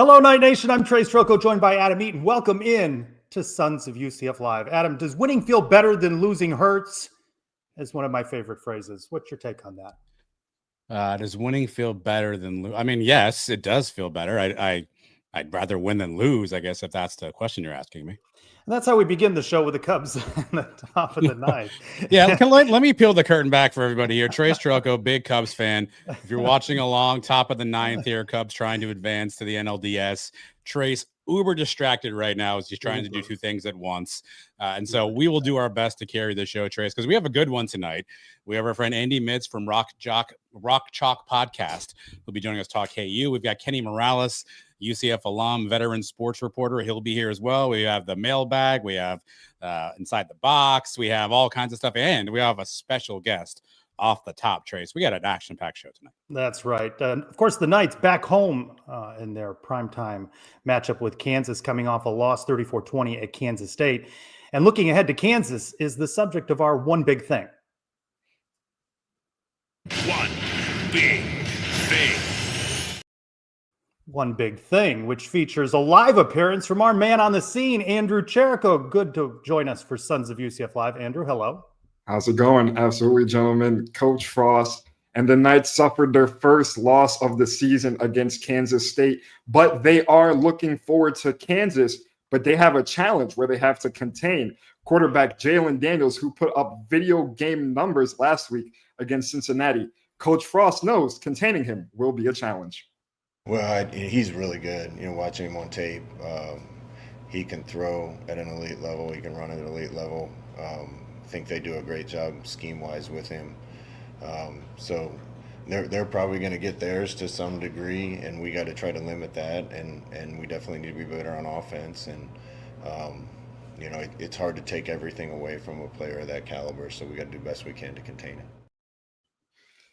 Hello, Night Nation. I'm Trey Strelko, joined by Adam Eaton. Welcome in to Sons of UCF Live. Adam, does winning feel better than losing hurts? Is one of my favorite phrases. What's your take on that? Does winning feel better than lose? I mean, yes, it does feel better. I'd rather win than lose, I guess, if that's the question you're asking me. And that's how we begin the show with the Cubs at the top of the ninth. Yeah, let me peel the curtain back for everybody here. Trey Strelko, big Cubs fan. If you're watching along, top of the ninth here, Cubs trying to advance to the NLDS. Trey's uber distracted right now as he's trying to do two things at once. And so we will do our best to carry the show, Trace, because we have a good one tonight. We have our friend Andy Mitz from Rock Chalk Podcast. He'll be joining us talk KU. We've got Kenny Morales, UCF alum, veteran sports reporter. He'll be here as well. We have the mailbag. We have Inside the Box. We have all kinds of stuff. And we have a special guest off the top, Trace. We got an action-packed show tonight. That's right. Of course, the Knights back home in their primetime matchup with Kansas, coming off a loss 34-20 at Kansas State. And looking ahead to Kansas is the subject of our one big thing. One big thing. One big thing, which features a live appearance from our man on the scene, Andrew Cherico. Good to join us for Sons of UCF Live. Andrew, hello. How's it going? Absolutely, gentlemen. Coach Frost and the Knights suffered their first loss of the season against Kansas State, but they are looking forward to Kansas, but they have a challenge where they have to contain quarterback Jalen Daniels, who put up video game numbers last week against Cincinnati. Coach Frost knows containing him will be a challenge. Well, he's really good. Watching him on tape, he can throw at an elite level. He can run at an elite level. I think they do a great job scheme-wise with him. So they're probably going to get theirs to some degree, and we got to try to limit that. And we definitely need to be better on offense. And it's hard to take everything away from a player of that caliber. So we got to do the best we can to contain it.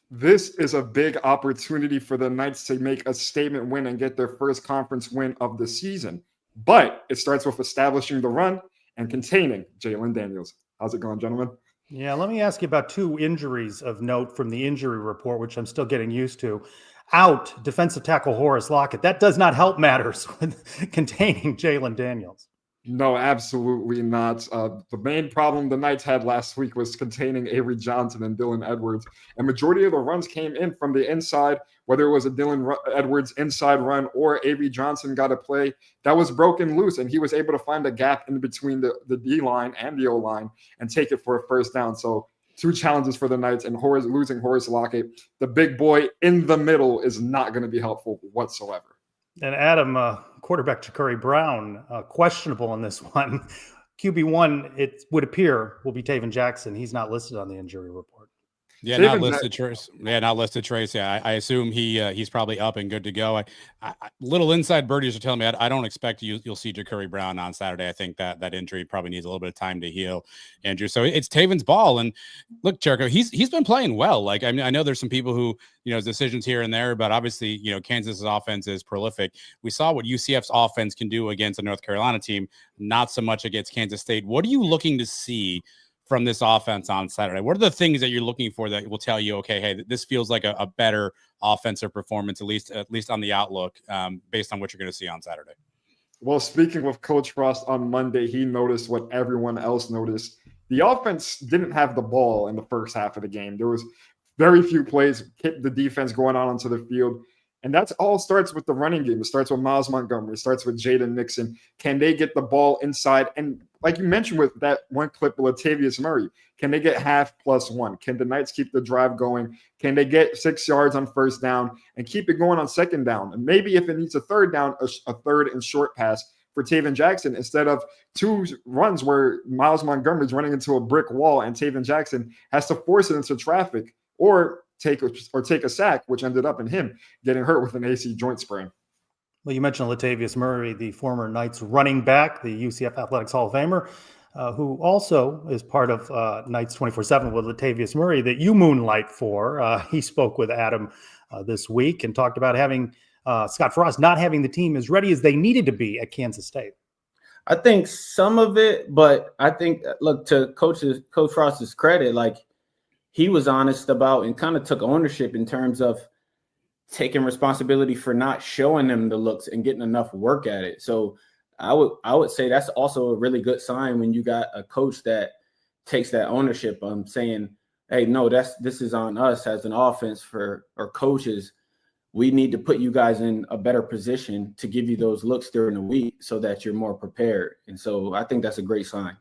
This is a big opportunity for the Knights to make a statement win and get their first conference win of the season. But it starts with establishing the run and containing Jalen Daniels. How's it going, gentlemen? Yeah, let me ask you about two injuries of note from the injury report, which I'm still getting used to. Out, defensive tackle Horace Lockett. That does not help matters with containing Jalen Daniels. No, absolutely not. The main problem the Knights had last week was containing Avery Johnson and Dylan Edwards. And majority of the runs came in from the inside, whether it was a Dylan Edwards inside run or Avery Johnson got a play that was broken loose, and he was able to find a gap in between the D-line and the O-line and take it for a first down. So two challenges for the Knights, and losing Horace Lockett, the big boy in the middle, is not going to be helpful whatsoever. And Adam, quarterback Ja'Cory Brown, questionable in this one. QB1, it would appear, will be Taven Jackson. He's not listed on the injury report. Yeah, not listed, Trace. Yeah, not listed, Trace. Yeah, I assume he's probably up and good to go. Little inside birdies are telling me I don't expect you'll see Ja'Cory Brown on Saturday. I think that injury probably needs a little bit of time to heal, Andrew. So it's Taven's ball. And look, Jericho, he's been playing well. Like, I mean, I know there's some people who, decisions here and there, but obviously, Kansas's offense is prolific. We saw what UCF's offense can do against a North Carolina team, not so much against Kansas State. What are you looking to see from this offense on Saturday? What are the things that you're looking for that will tell you, okay, hey, this feels like a better offensive performance, at least on the outlook, based on what you're going to see on Saturday? Well, speaking with Coach Frost on Monday, he noticed what everyone else noticed. The offense didn't have the ball in the first half of the game. There was very few plays, kept the defense going on onto the field. And that's all starts with the running game. It starts with Miles Montgomery. It starts with Jaden Nixon. Can they get the ball inside? And like you mentioned with that one clip with Latavius Murray, can they get half plus one? Can the Knights keep the drive going? Can they get 6 yards on first down and keep it going on second down? And maybe if it needs a third down, a third and short pass for Taven Jackson instead of two runs where Miles Montgomery is running into a brick wall and Taven Jackson has to force it into traffic or take a sack, which ended up in him getting hurt with an AC joint sprain. Well, you mentioned Latavius Murray, the former Knights running back, the UCF Athletics Hall of Famer, who also is part of Knights 24/7 with Latavius Murray that you moonlight for. He spoke with Adam this week and talked about having Scott Frost not having the team as ready as they needed to be at Kansas State. I think some of it, but I think, look, to Coach Frost's credit, like, he was honest about and kind of took ownership in terms of taking responsibility for not showing them the looks and getting enough work at it. So I would say that's also a really good sign when you got a coach that takes that ownership on saying, hey, no, this is on us as an offense or coaches. We need to put you guys in a better position to give you those looks during the week so that you're more prepared. And so I think that's a great sign.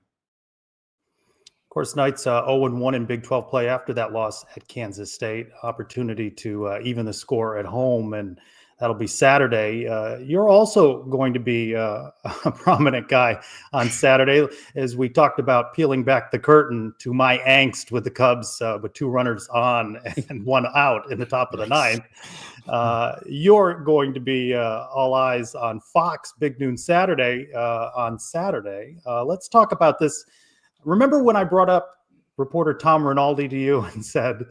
Of course, Knights 0-1 in Big 12 play after that loss at Kansas State. Opportunity to even the score at home, and that'll be Saturday. You're also going to be a prominent guy on Saturday, as we talked about peeling back the curtain to my angst with the Cubs with 2 runners on and 1 out in the top of the ninth. You're going to be all eyes on Fox Big Noon Saturday on Saturday. Let's talk about this. Remember when I brought up reporter Tom Rinaldi to you and said,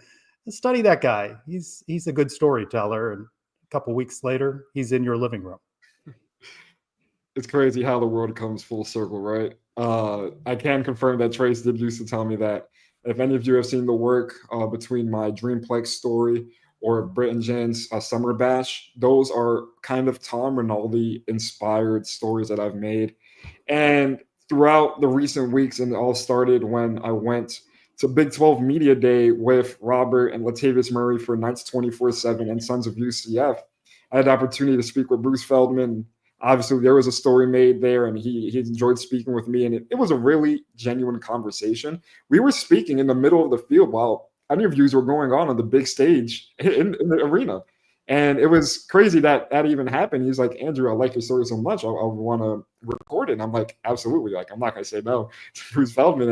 study that guy. He's a good storyteller. And a couple weeks later, he's in your living room. It's crazy how the world comes full circle, right? I can confirm that Trace did used to tell me that if any of you have seen the work between my Dreamplex story or Britt and Jen's Summer Bash, those are kind of Tom Rinaldi inspired stories that I've made. And throughout the recent weeks, and it all started when I went to Big 12 Media Day with Robert and Latavius Murray for Knights 24/7 and Sons of UCF. I had the opportunity to speak with Bruce Feldman. Obviously, there was a story made there, and he enjoyed speaking with me, and it was a really genuine conversation. We were speaking in the middle of the field while interviews were going on the big stage in the arena. And it was crazy that even happened. He's like, Andrew, I like your story so much. I want to record it. And I'm like, absolutely. Like, I'm not going to say no to Bruce Feldman.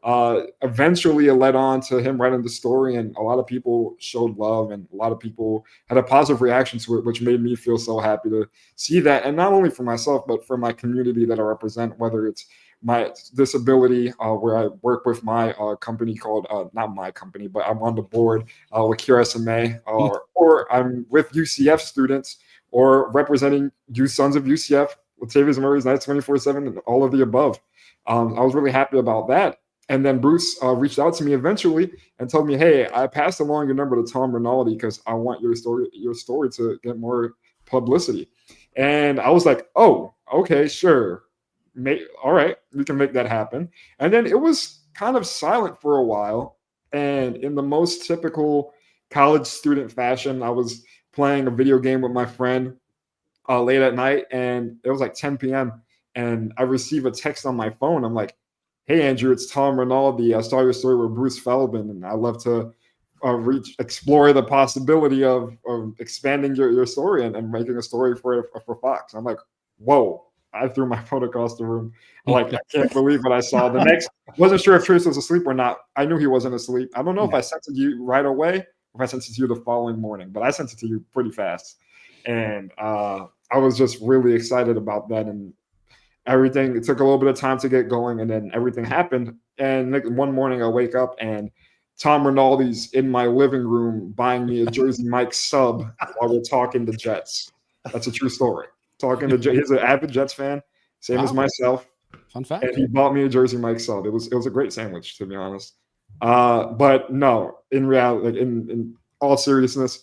And eventually it led on to him writing the story. And a lot of people showed love and a lot of people had a positive reaction to it, which made me feel so happy to see that. And not only for myself, but for my community that I represent, whether it's my disability, where I work with my company called, not my company, but I'm on the board with QSMA, or I'm with UCF students, or representing you Sons of UCF, Latavius Murray's Knights 24/7, and all of the above. I was really happy about that. And then Bruce reached out to me eventually and told me, hey, I passed along your number to Tom Rinaldi because I want your story to get more publicity. And I was like, oh, okay, sure. All right, we can make that happen. And then it was kind of silent for a while. And in the most typical college student fashion, I was playing a video game with my friend late at night, and it was like 10 p.m. And I received a text on my phone. I'm like, hey, Andrew, it's Tom Rinaldi. I saw your story with Bruce Feldman, and I'd love to explore the possibility of expanding your story and making a story for Fox. I'm like, whoa. I threw my phone across the room. I'm like, I can't believe what I saw. The next, wasn't sure if Trace was asleep or not. I knew he wasn't asleep. I don't know if I sent it to you right away or if I sent it to you the following morning, but I sent it to you pretty fast. And I was just really excited about that. And everything, it took a little bit of time to get going, and then everything happened. And one morning I wake up and Tom Rinaldi's in my living room buying me a Jersey Mike sub while we're talking the Jets. That's a true story. He's an avid Jets fan, same as myself. Fun fact. And he bought me a Jersey Mike sub. It was a great sandwich, to be honest. But no, in reality, in all seriousness,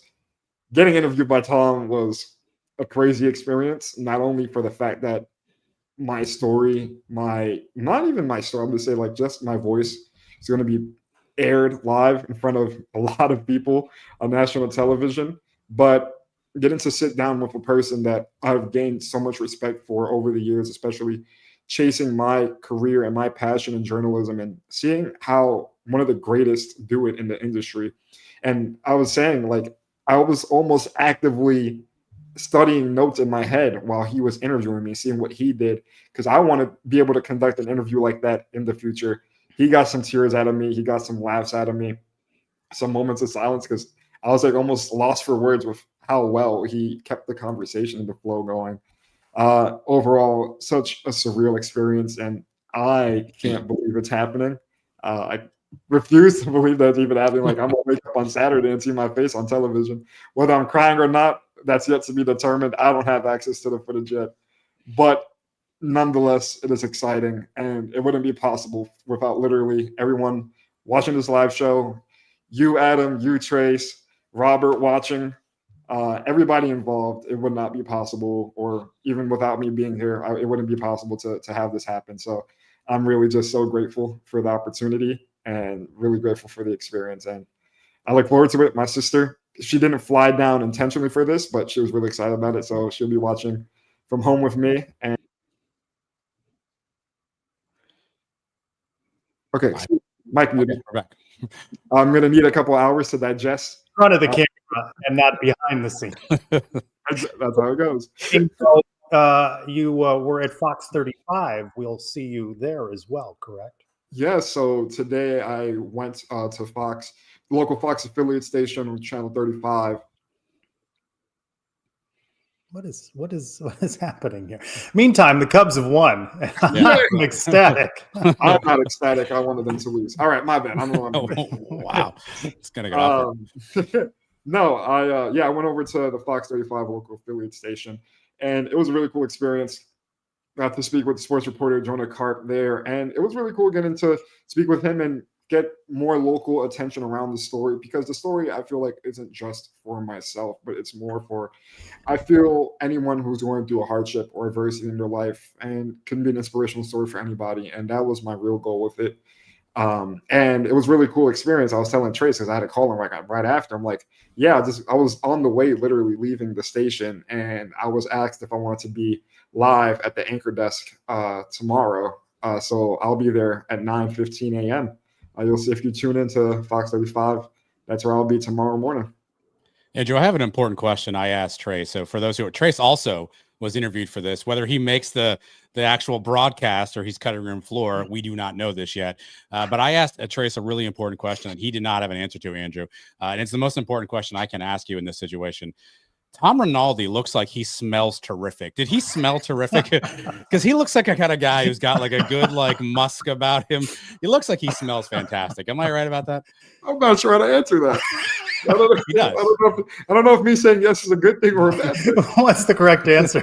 getting interviewed by Tom was a crazy experience. Not only for the fact that my story, not even my story, I'm going to say like just my voice is going to be aired live in front of a lot of people on national television, but getting to sit down with a person that I've gained so much respect for over the years, especially chasing my career and my passion in journalism and seeing how one of the greatest do it in the industry. And I was saying, like, I was almost actively studying notes in my head while he was interviewing me, seeing what he did, because I want to be able to conduct an interview like that in the future. He got some tears out of me. He got some laughs out of me, some moments of silence, because I was like almost lost for words with how well he kept the conversation and the flow going. Overall, such a surreal experience, and I can't believe it's happening. I refuse to believe that's even happening. Like, I'm gonna wake up on Saturday and see my face on television. Whether I'm crying or not, that's yet to be determined. I don't have access to the footage yet, but nonetheless, it is exciting, and it wouldn't be possible without literally everyone watching this live show. You, Adam, you, Trace, Robert watching, everybody involved, it would not be possible, or even without me being here, it wouldn't be possible to have this happen. So I'm really just so grateful for the opportunity and really grateful for the experience. And I look forward to it. My sister, she didn't fly down intentionally for this, but she was really excited about it. So she'll be watching from home with me. And okay, Mike, Okay, we're back. I'm going to need a couple hours to digest. In front of the camera and not behind the scene. That's how it goes. You were at Fox 35. We'll see you there as well, correct? Yeah, so today I went to Fox, the local Fox affiliate station on Channel 35. What is happening here? Meantime, the Cubs have won. Yeah. I'm ecstatic. I'm not ecstatic. I wanted them to lose. All right, my bad. I'm the one. Wow, it's gonna get awkward. No, I went over to the Fox 35 local affiliate station, and it was a really cool experience. Got to speak with the sports reporter Jonah Karp there, and it was really cool getting to speak with him and get more local attention around the story, because the story, I feel like, isn't just for myself, but it's more for, I feel, anyone who's going through a hardship or adversity in their life, and can be an inspirational story for anybody. And that was my real goal with it. And it was a really cool experience. I was telling Trace, because I had to call him right after. I'm like, yeah, I was on the way, literally leaving the station, and I was asked if I wanted to be live at the anchor desk tomorrow. So I'll be there at 9:15 a.m. You'll see, if you tune into Fox 35, that's where I'll be tomorrow morning. Andrew, I have an important question I asked Trace. So for those who are, Trace also was interviewed for this, whether he makes the actual broadcast or he's cutting room floor, we do not know this yet. But I asked Trace a really important question that he did not have an answer to, Andrew. And it's the most important question I can ask you in this situation. Tom Rinaldi looks like he smells terrific. Did he smell terrific? Because he looks like a kind of guy who's got like a good musk about him. He looks like he smells fantastic. Am I right about that? I'm not sure how to answer that. He does. I don't know if me saying yes is a good thing or a bad thing. What's the correct answer?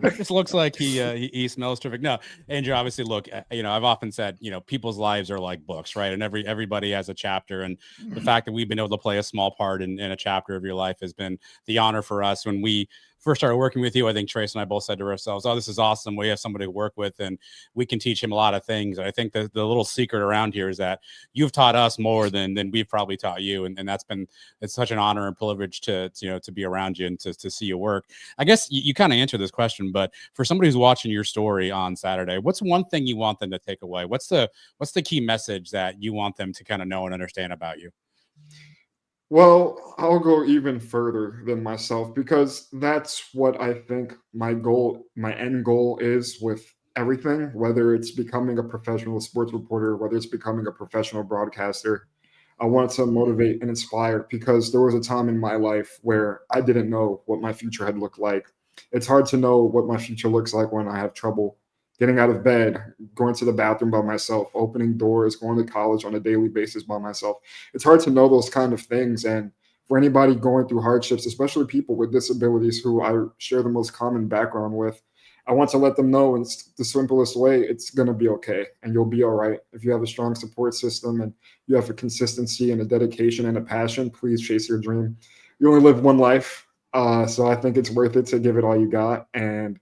It just looks like he smells terrific. No, Andrew, obviously, look, I've often said, people's lives are like books, right? And everybody has a chapter. And the fact that we've been able to play a small part in a chapter of your life has been the honor for us. When we first started working with you, I think Trace and I both said to ourselves, oh, this is awesome. We have somebody to work with and we can teach him a lot of things. And I think the little secret around here is that you've taught us more than we've probably taught you. And it's such an honor and privilege to be around you and to see you work. I guess you kind of answered this question, but for somebody who's watching your story on Saturday, what's one thing you want them to take away? What's the key message that you want them to kind of know and understand about you? Well, I'll go even further than myself, because that's what I think my end goal is with everything, whether it's becoming a professional sports reporter, whether it's becoming a professional broadcaster. I want to motivate and inspire, because there was a time in my life where I didn't know what my future had looked like. It's hard to know what my future looks like when I have trouble getting out of bed, going to the bathroom by myself, opening doors, going to college on a daily basis by myself. It's hard to know those kind of things. And for anybody going through hardships, especially people with disabilities who I share the most common background with, I want to let them know in the simplest way, it's going to be okay and you'll be all right. If you have a strong support system and you have a consistency and a dedication and a passion, please chase your dream. You only live one life. So I think it's worth it to give it all you got. And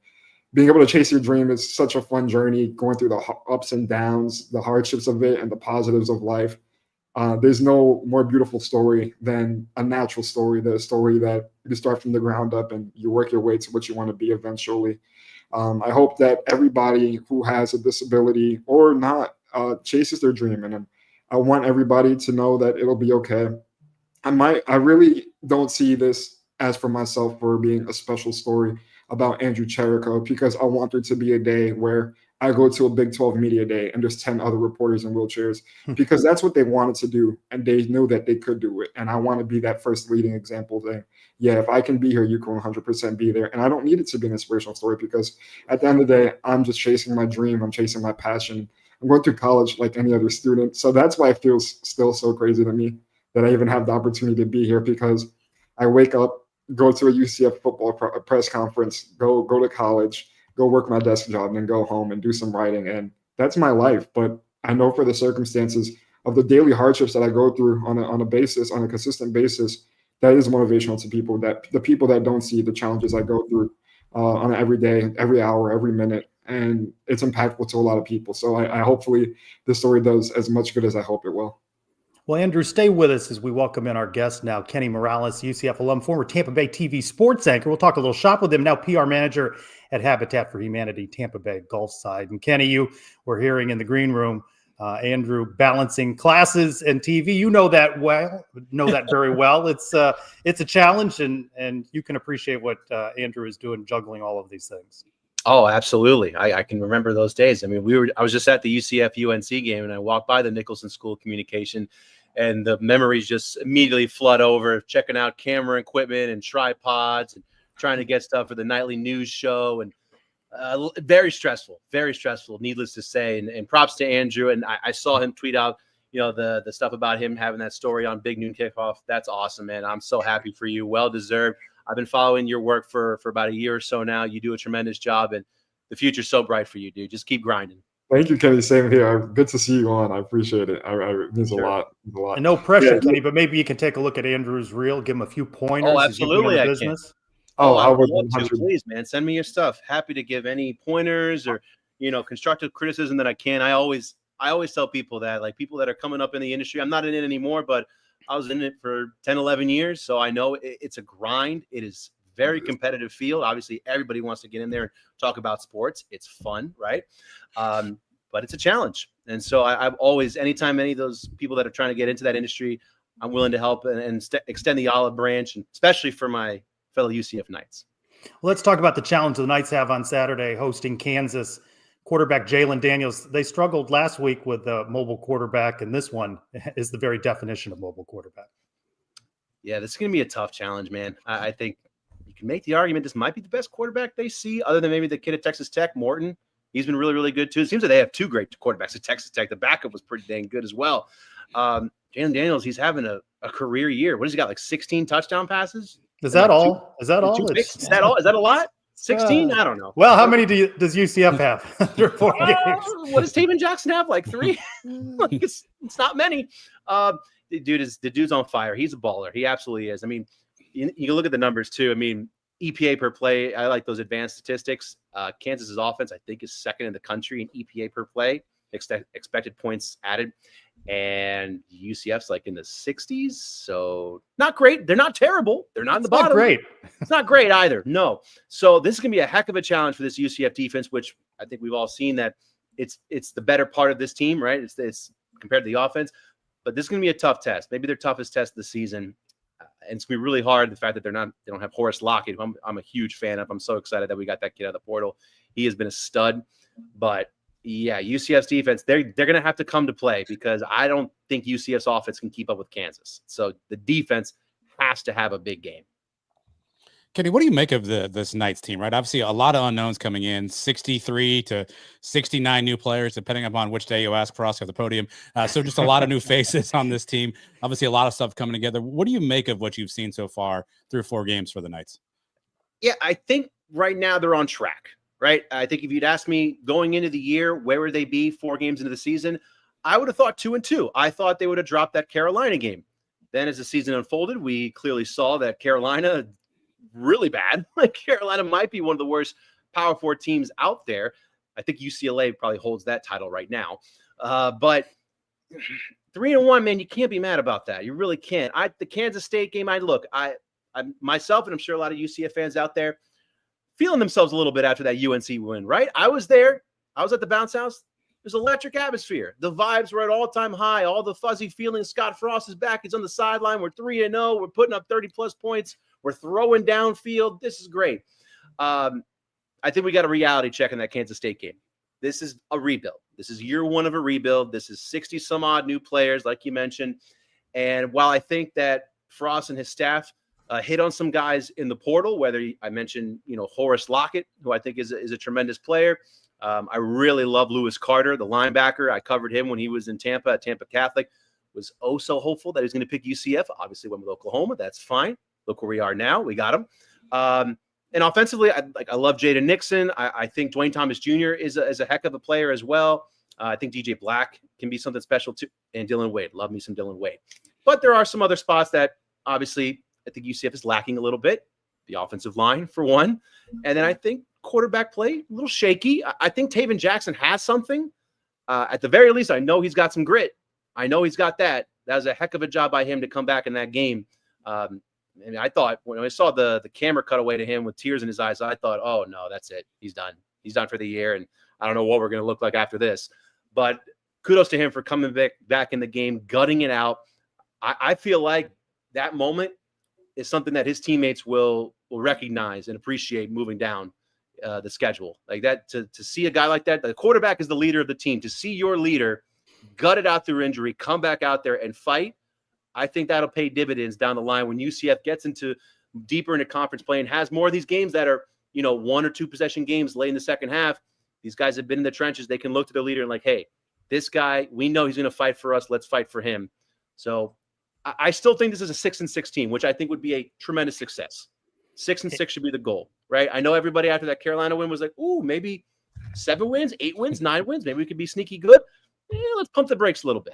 being able to chase your dream is such a fun journey, going through the ups and downs, the hardships of it, and the positives of life. There's no more beautiful story than a natural story, the story that you start from the ground up and you work your way to what you want to be eventually. I hope that everybody who has a disability or not chases their dream. And I want everybody to know that it'll be okay. I really don't see this as for myself for being a special story about Andrew Cherico, because I want there to be a day where I go to a Big 12 media day and there's 10 other reporters in wheelchairs, because that's what they wanted to do and they knew that they could do it. And I want to be that first leading example saying, yeah, if I can be here, you can 100% be there. And I don't need it to be an inspirational story, because at the end of the day, I'm just chasing my dream. I'm chasing my passion. I'm going through college like any other student. So that's why it feels still so crazy to me that I even have the opportunity to be here, because I wake up, go to a UCF football press conference, go to college, go work my desk job, and then go home and do some writing. And that's my life. But I know for the circumstances of the daily hardships that I go through on a consistent basis, that is motivational to people, that the people that don't see the challenges I go through on an every day, every hour, every minute. And it's impactful to a lot of people. So I hopefully this story does as much good as I hope it will. Well, Andrew, stay with us as we welcome in our guest now, Kenny Morales, UCF alum, former Tampa Bay TV sports anchor. We'll talk a little shop with him, now PR manager at Habitat for Humanity, Tampa Bay Gulf Side. And Kenny, you were hearing in the green room, Andrew balancing classes and TV. You know that very well. It's a challenge, and you can appreciate what Andrew is doing, juggling all of these things. Oh, absolutely. I can remember those days. I mean, I was just at the UCF UNC game, and I walked by the Nicholson School of Communication, and the memories just immediately flood over, checking out camera equipment and tripods and trying to get stuff for the nightly news show. And very stressful, needless to say. And props to Andrew. And I saw him tweet out, the stuff about him having that story on Big Noon Kickoff. That's awesome, man. I'm so happy for you. Well deserved. I've been following your work for about a year or so now. You do a tremendous job, and the future's so bright for you, dude. Just keep grinding. Thank you, Kenny. Same here. Good to see you on. I appreciate it. It means a lot. And no pressure, Kenny, but maybe you can take a look at Andrew's reel, give him a few pointers. Oh, absolutely. As you business. I would love to. Please, man, send me your stuff. Happy to give any pointers or constructive criticism that I can. I always tell people that, like, people that are coming up in the industry. I'm not in it anymore, but I was in it for 10, 11 years, so I know it's a grind. It is very competitive field. Obviously, everybody wants to get in there and talk about sports. It's fun, right? But it's a challenge. And so I've always, anytime any of those people that are trying to get into that industry, I'm willing to help and extend the olive branch, and especially for my fellow UCF Knights. Well, let's talk about the challenge the Knights have on Saturday, hosting Kansas. Quarterback Jalen Daniels, they struggled last week with a mobile quarterback, and this one is the very definition of mobile quarterback. Yeah, this is going to be a tough challenge, man. I think you can make the argument this might be the best quarterback they see, other than maybe the kid at Texas Tech, Morton. He's been really, really good, too. It seems like they have two great quarterbacks at Texas Tech. The backup was pretty dang good as well. Jalen Daniels, he's having a career year. What has he got, like 16 touchdown passes? Is that all? Is that all? Is that all? Is that a lot? 16? I don't know. Well, how many does UCF have through 4 games? What does Taven Jackson have? Like 3? Like it's not many. The dude's on fire. He's a baller. He absolutely is. I mean, you look at the numbers too. I mean, EPA per play. I like those advanced statistics. Kansas's offense, I think, is second in the country in EPA per play, expected points added, and UCF's like in the 60s. So not great. They're not terrible. They're not in the bottom. Not great. It's not great either. No. So this is going to be a heck of a challenge for this UCF defense, which I think we've all seen that it's the better part of this team, right? It's compared to the offense. But this is going to be a tough test. Maybe their toughest test of the season. And it's going to be really hard, the fact that they don't have Horace Lockett, who I'm a huge fan of. I'm so excited that we got that kid out of the portal. He has been a stud. But yeah, UCF's defense, they're going to have to come to play, because I don't think UCF's offense can keep up with Kansas. So the defense has to have a big game. Kenny, what do you make of this Knights team, right? Obviously, a lot of unknowns coming in, 63 to 69 new players, depending upon which day you ask for us at the podium. So just a lot of new faces on this team. Obviously, a lot of stuff coming together. What do you make of what you've seen so far through 4 games for the Knights? Yeah, I think right now they're on track, right? I think if you'd asked me going into the year, where would they be 4 games into the season, I would have thought 2-2. I thought they would have dropped that Carolina game. Then as the season unfolded, we clearly saw that Carolina – really bad. Like, Carolina might be one of the worst Power 4 teams out there. I think UCLA probably holds that title right now. But 3-1, man, you can't be mad about that. You really can't. The Kansas State game, I myself, and I'm sure a lot of UCF fans out there, feeling themselves a little bit after that UNC win, right? I was there. I was at the bounce house. It was electric atmosphere. The vibes were at all-time high. All the fuzzy feelings. Scott Frost is back. He's on the sideline. We're 3-0. We're putting up 30-plus points. We're throwing downfield. This is great. I think we got a reality check in that Kansas State game. This is a rebuild. This is year 1 of a rebuild. This is 60-some-odd new players, like you mentioned. And while I think that Frost and his staff hit on some guys in the portal, whether I mentioned, Horace Lockett, who I think is a tremendous player. I really love Lewis Carter, the linebacker. I covered him when he was in Tampa at Tampa Catholic. Was so hopeful that he was going to pick UCF. Obviously went with Oklahoma. That's fine. Look where we are now. We got him. And offensively, I love Jaden Nixon. I think Dwayne Thomas Jr. is a heck of a player as well. I think DJ Black can be something special too. And Dylan Wade. Love me some Dylan Wade. But there are some other spots that obviously I think UCF is lacking a little bit. The offensive line, for one. And then I think quarterback play, a little shaky. I think Taven Jackson has something. At the very least, I know he's got some grit. I know he's got that. That was a heck of a job by him to come back in that game. And I thought when I saw the camera cut away to him with tears in his eyes, I thought, oh, no, that's it. He's done. He's done for the year. And I don't know what we're going to look like after this. But kudos to him for coming back in the game, gutting it out. I feel like that moment is something that his teammates will recognize and appreciate moving down the schedule. Like that, to see a guy like that, the quarterback is the leader of the team. To see your leader gut it out through injury, come back out there and fight, I think that'll pay dividends down the line when UCF gets into deeper into conference play and has more of these games that are, 1 or 2 possession games late in the second half. These guys have been in the trenches. They can look to their leader and like, hey, this guy, we know he's going to fight for us. Let's fight for him. So I still think this is a 6-6 team, which I think would be a tremendous success. 6-6 should be the goal, right? I know everybody after that Carolina win was like, ooh, maybe 7 wins, 8 wins, 9 wins. Maybe we could be sneaky good. Let's pump the brakes a little bit.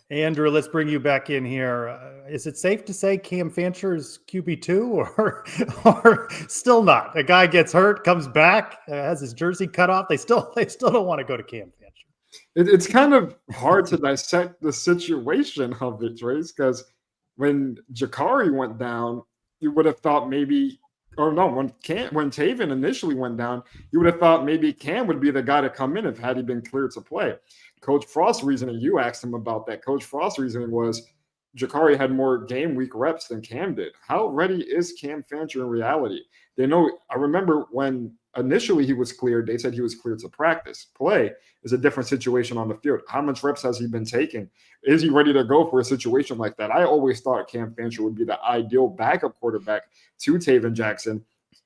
Andrew, let's bring you back in here. Is it safe to say Cam Fancher is QB2 or still not? A guy gets hurt, comes back, has his jersey cut off. They still don't want to go to Cam Fancher. It's kind of hard to dissect the situation of it, Trace, because when Jakari went down, you would have thought maybe, or no, when Taven initially went down, you would have thought maybe Cam would be the guy to come in had he been cleared to play. Coach Frost's reasoning, you asked him about that. Coach Frost's reasoning was Jakari had more game week reps than Cam did. How ready is Cam Fancher in reality? They know. I remember when initially he was cleared, they said he was cleared to practice. Play is a different situation on the field. How much reps has he been taking? Is he ready to go for a situation like that? I always thought Cam Fancher would be the ideal backup quarterback to Taven Jackson.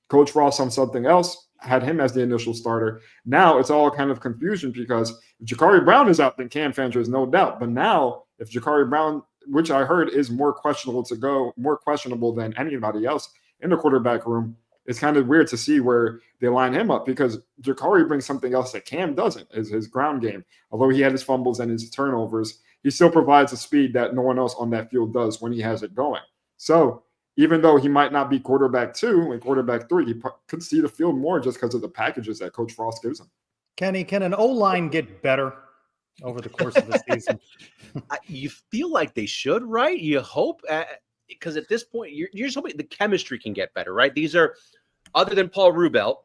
Coach Frost on something else had him as the initial starter. Now it's all kind of confusion because if Jakari Brown is out, then Cam Fancher is no doubt. But now if Jakari Brown, which I heard is more questionable than anybody else in the quarterback room, it's kind of weird to see where they line him up because Jakari brings something else that Cam doesn't, is his ground game. Although he had his fumbles and his turnovers, he still provides a speed that no one else on that field does when he has it going. So even though he might not be quarterback 2 and quarterback 3, he could see the field more just because of the packages that Coach Frost gives him. Kenny, can an O-line get better over the course of the season? You feel like they should, right? You hope, because at this point, you're just hoping the chemistry can get better, right? These are, other than Paul Rubel,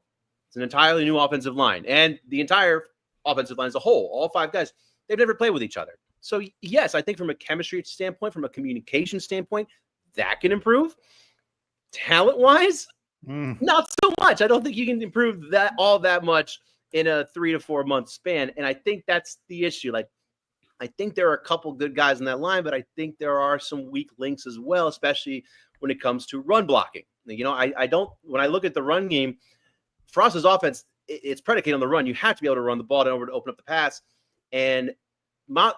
it's an entirely new offensive line. And the entire offensive line as a whole, all 5 guys, they've never played with each other. So, yes, I think from a chemistry standpoint, from a communication standpoint, that can improve. Talent-wise, not so much. I don't think you can improve that all that much in a 3 to 4 month span. And I think that's the issue. Like, I think there are a couple good guys in that line, but I think there are some weak links as well, especially when it comes to run blocking. I don't, when I look at the run game, Frost's offense, it's predicated on the run. You have to be able to run the ball in order to open up the pass. And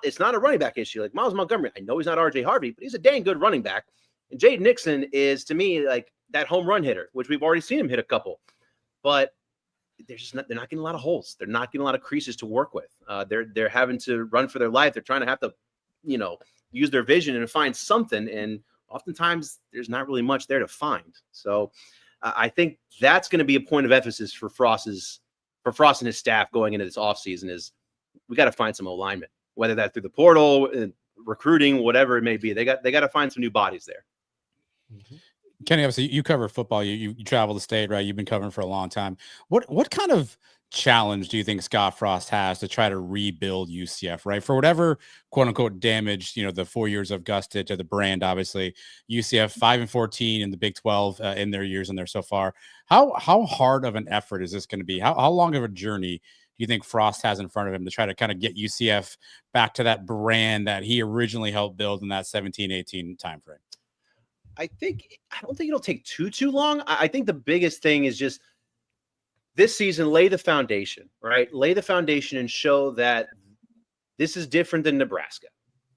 it's not a running back issue. Like Miles Montgomery, I know he's not RJ Harvey, but he's a dang good running back. And Jaden Nixon is, to me, like that home run hitter, which we've already seen him hit a couple. But they're not getting a lot of holes. They're not getting a lot of creases to work with. They're having to run for their life. They're trying to have to, use their vision and find something. And oftentimes there's not really much there to find. So I think that's going to be a point of emphasis for Frost and his staff going into this offseason is we got to find some alignment, whether that's through the portal, recruiting, whatever it may be. They got to find some new bodies there. Mm-hmm. Kenny, obviously you cover football. You travel the state, right? You've been covering for a long time. What kind of challenge do you think Scott Frost has to try to rebuild UCF, right? For whatever quote unquote damage, the 4 years of Gus did to the brand, obviously UCF 5-14 in the Big 12 in their years in there so far. How hard of an effort is this going to be? How long of a journey do you think Frost has in front of him to try to kind of get UCF back to that brand that he originally helped build in that 17-18 timeframe? I don't think it'll take too long. I think the biggest thing is just this season, lay the foundation, right? Lay the foundation and show that this is different than Nebraska.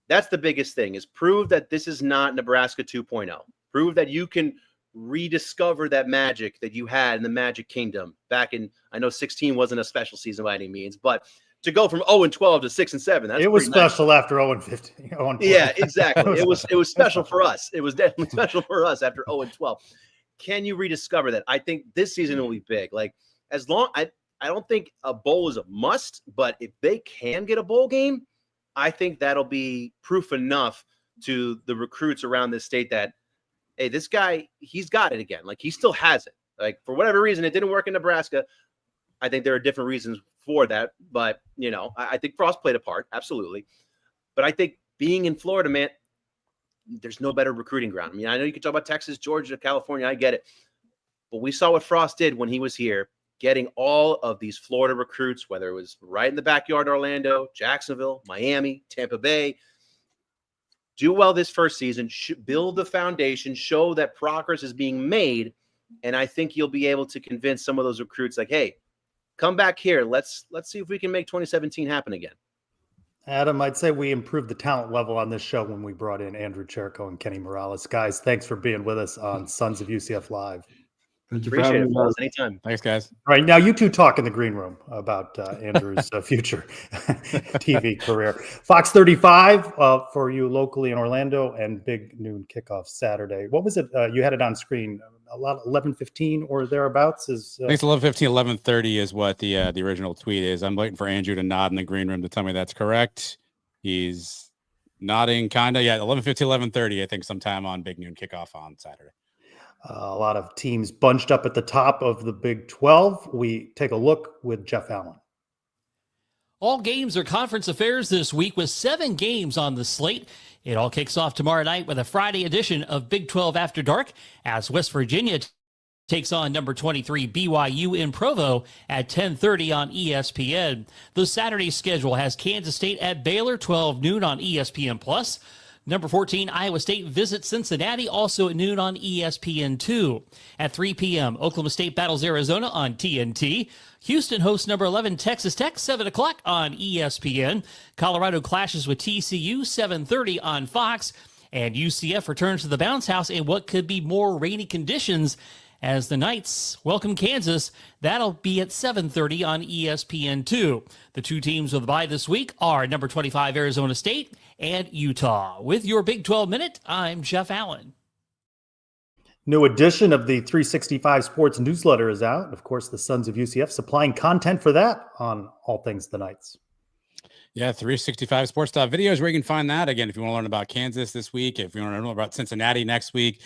That's the biggest thing, is prove that this is not Nebraska 2.0. Prove that you can rediscover that magic that you had in the Magic Kingdom back in, I know 16 wasn't a special season by any means, but to go from 0-12 to 6-7. That's it was pretty nice. special after 0-15. Yeah, exactly. It was special for us. It was definitely special for us after 0-12. Can you rediscover that? I think this season will be big. Like, as long I don't think a bowl is a must, but if they can get a bowl game, I think that'll be proof enough to the recruits around this state that, hey, this guy, he's got it again. Like, he still has it. Like, for whatever reason, it didn't work in Nebraska. I think there are different reasons for that, but I think Frost played a part, absolutely. But I think being in Florida, man, there's no better recruiting ground. I mean, I know you can talk about Texas, Georgia, California, I get it. But we saw what Frost did when he was here, getting all of these Florida recruits, whether it was right in the backyard, Orlando, Jacksonville, Miami, Tampa Bay. Do well this first season, build the foundation, show that progress is being made, and I think you'll be able to convince some of those recruits, like, hey, come back here. Let's see if we can make 2017 happen again. Adam, I'd say we improved the talent level on this show when we brought in Andrew Cherico and Kenny Morales. Guys, thanks for being with us on Sons of UCF Live. Thank you for Appreciate having it, me. fellas. Anytime. Thanks, guys. All right, now you two talk in the green room about Andrew's future TV career. Fox 35 for you locally in Orlando, and big noon kickoff Saturday. What was it? You had it on screen. A lot 11:15 or thereabouts is. I think it's 11:15, 11:30 is what the original tweet is. I'm waiting for Andrew to nod in the green room to tell me that's correct. He's nodding, kind of. Yeah, 11:15, 11:30. I think sometime on big noon kickoff on Saturday. A lot of teams bunched up at the top of the Big 12. We take a look with Jeff Allen. All games are conference affairs this week with 7 games on the slate. It all kicks off tomorrow night with a Friday edition of Big 12 After Dark as West Virginia takes on number 23 BYU in Provo at 10:30 on ESPN. The Saturday schedule has Kansas State at Baylor, 12 noon on ESPN+. Number 14, Iowa State visits Cincinnati, also at noon on ESPN2. At 3 p.m., Oklahoma State battles Arizona on TNT. Houston hosts number 11, Texas Tech, 7 o'clock on ESPN. Colorado clashes with TCU, 7:30 on Fox. And UCF returns to the bounce house in what could be more rainy conditions as the Knights welcome Kansas. That'll be at 7:30 on ESPN2. The two teams with the bye this week are number 25 Arizona State and Utah. With your Big 12 Minute, I'm Jeff Allen. New edition of the 365 Sports newsletter is out. Of course, the Sons of UCF supplying content for that on all things the Knights. Yeah, 365 Sports Video is where you can find that. Again, if you want to learn about Kansas this week, if you want to know about Cincinnati next week,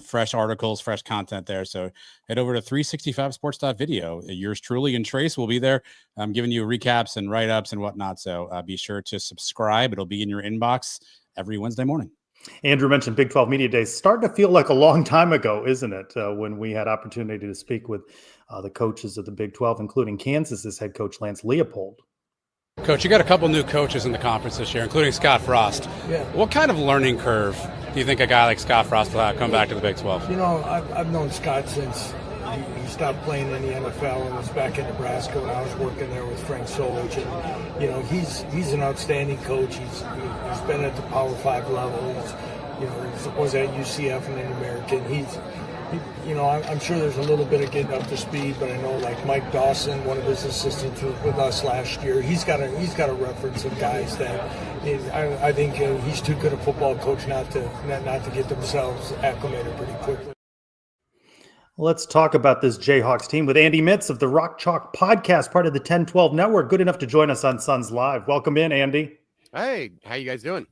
fresh articles, fresh content there. So head over to 365 Sports Video. Yours truly and Trace will be there giving you recaps and write-ups and whatnot. So be sure to subscribe. It'll be in your inbox every Wednesday morning. Andrew mentioned Big 12 Media Days. Starting to feel like a long time ago, isn't it? When we had opportunity to speak with the coaches of the Big 12, including Kansas's head coach, Lance Leopold. Coach, you got a couple new coaches in the conference this year, including Scott Frost. Yeah. What kind of learning curve do you think a guy like Scott Frost will have come back to the Big 12? You know, I've known Scott since he stopped playing in the NFL and was back in Nebraska when I was working there with Frank Solich. And, you know, he's an outstanding coach. He's been at the Power 5 level. He was at UCF and an American. I'm sure there's a little bit of getting up to speed, but I know like Mike Dawson, one of his assistants, was with us last year. He's got a reference of guys that I think he's too good a football coach not to get themselves acclimated pretty quickly. Let's talk about this Jayhawks team with Andy Mitz of the Rock Chalk Podcast, part of the 1012 Network. Good enough to join us on Suns Live. Welcome in, Andy. Hey, how you guys doing?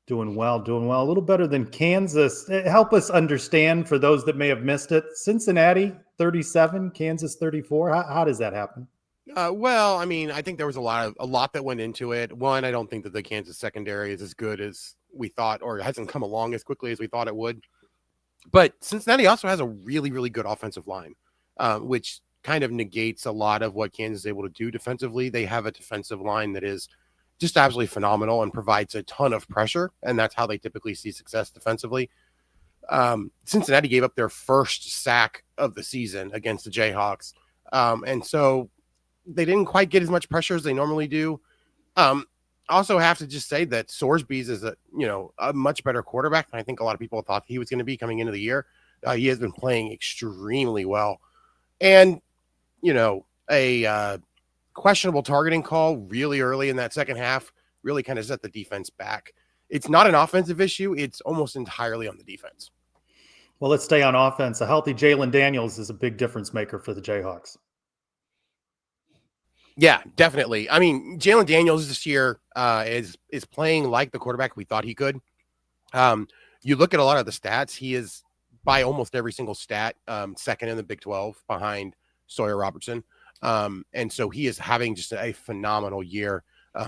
Doing well. A little better than Kansas. Help us understand, for those that may have missed it, Cincinnati 37, Kansas 34. How does that happen? Well, I mean, I think there was a lot that went into it. One, I don't think that the Kansas secondary is as good as we thought, or hasn't come along as quickly as we thought it would. But Cincinnati also has a really, really good offensive line, which kind of negates a lot of what Kansas is able to do defensively. They have a defensive line that is just absolutely phenomenal and provides a ton of pressure, and that's how they typically see success defensively. Cincinnati gave up their first sack of the season against the Jayhawks, and so they didn't quite get as much pressure as they normally do. Also have to just say that Sorsby's is a much better quarterback than I think a lot of people thought he was going to be coming into the year. He has been playing extremely well, and questionable targeting call really early in that second half really kind of set the defense back. It's not an offensive issue. It's almost entirely on the defense. Well, let's stay on offense. A healthy Jalen Daniels is a big difference maker for the Jayhawks. Yeah, definitely. I mean, Jalen Daniels this year is playing like the quarterback we thought he could. You look at a lot of the stats, he is by almost every single stat second in the Big 12 behind Sawyer Robertson. And so he is having just a phenomenal year.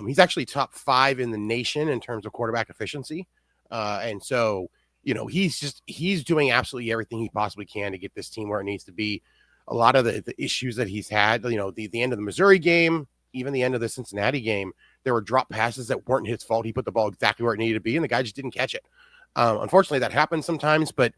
He's actually top 5 in the nation in terms of quarterback efficiency. And so, he's doing absolutely everything he possibly can to get this team where it needs to be. A lot of the issues that he's had, the end of the Missouri game, even the end of the Cincinnati game, there were drop passes that weren't his fault. He put the ball exactly where it needed to be, and the guy just didn't catch it. Unfortunately, that happens sometimes, but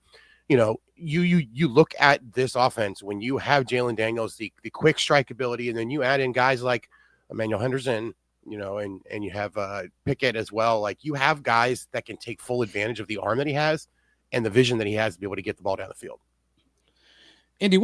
you look at this offense when you have Jalen Daniels, the quick strike ability, and then you add in guys like Emmanuel Henderson, and you have Pickett as well. Like, you have guys that can take full advantage of the arm that he has and the vision that he has to be able to get the ball down the field. Andy,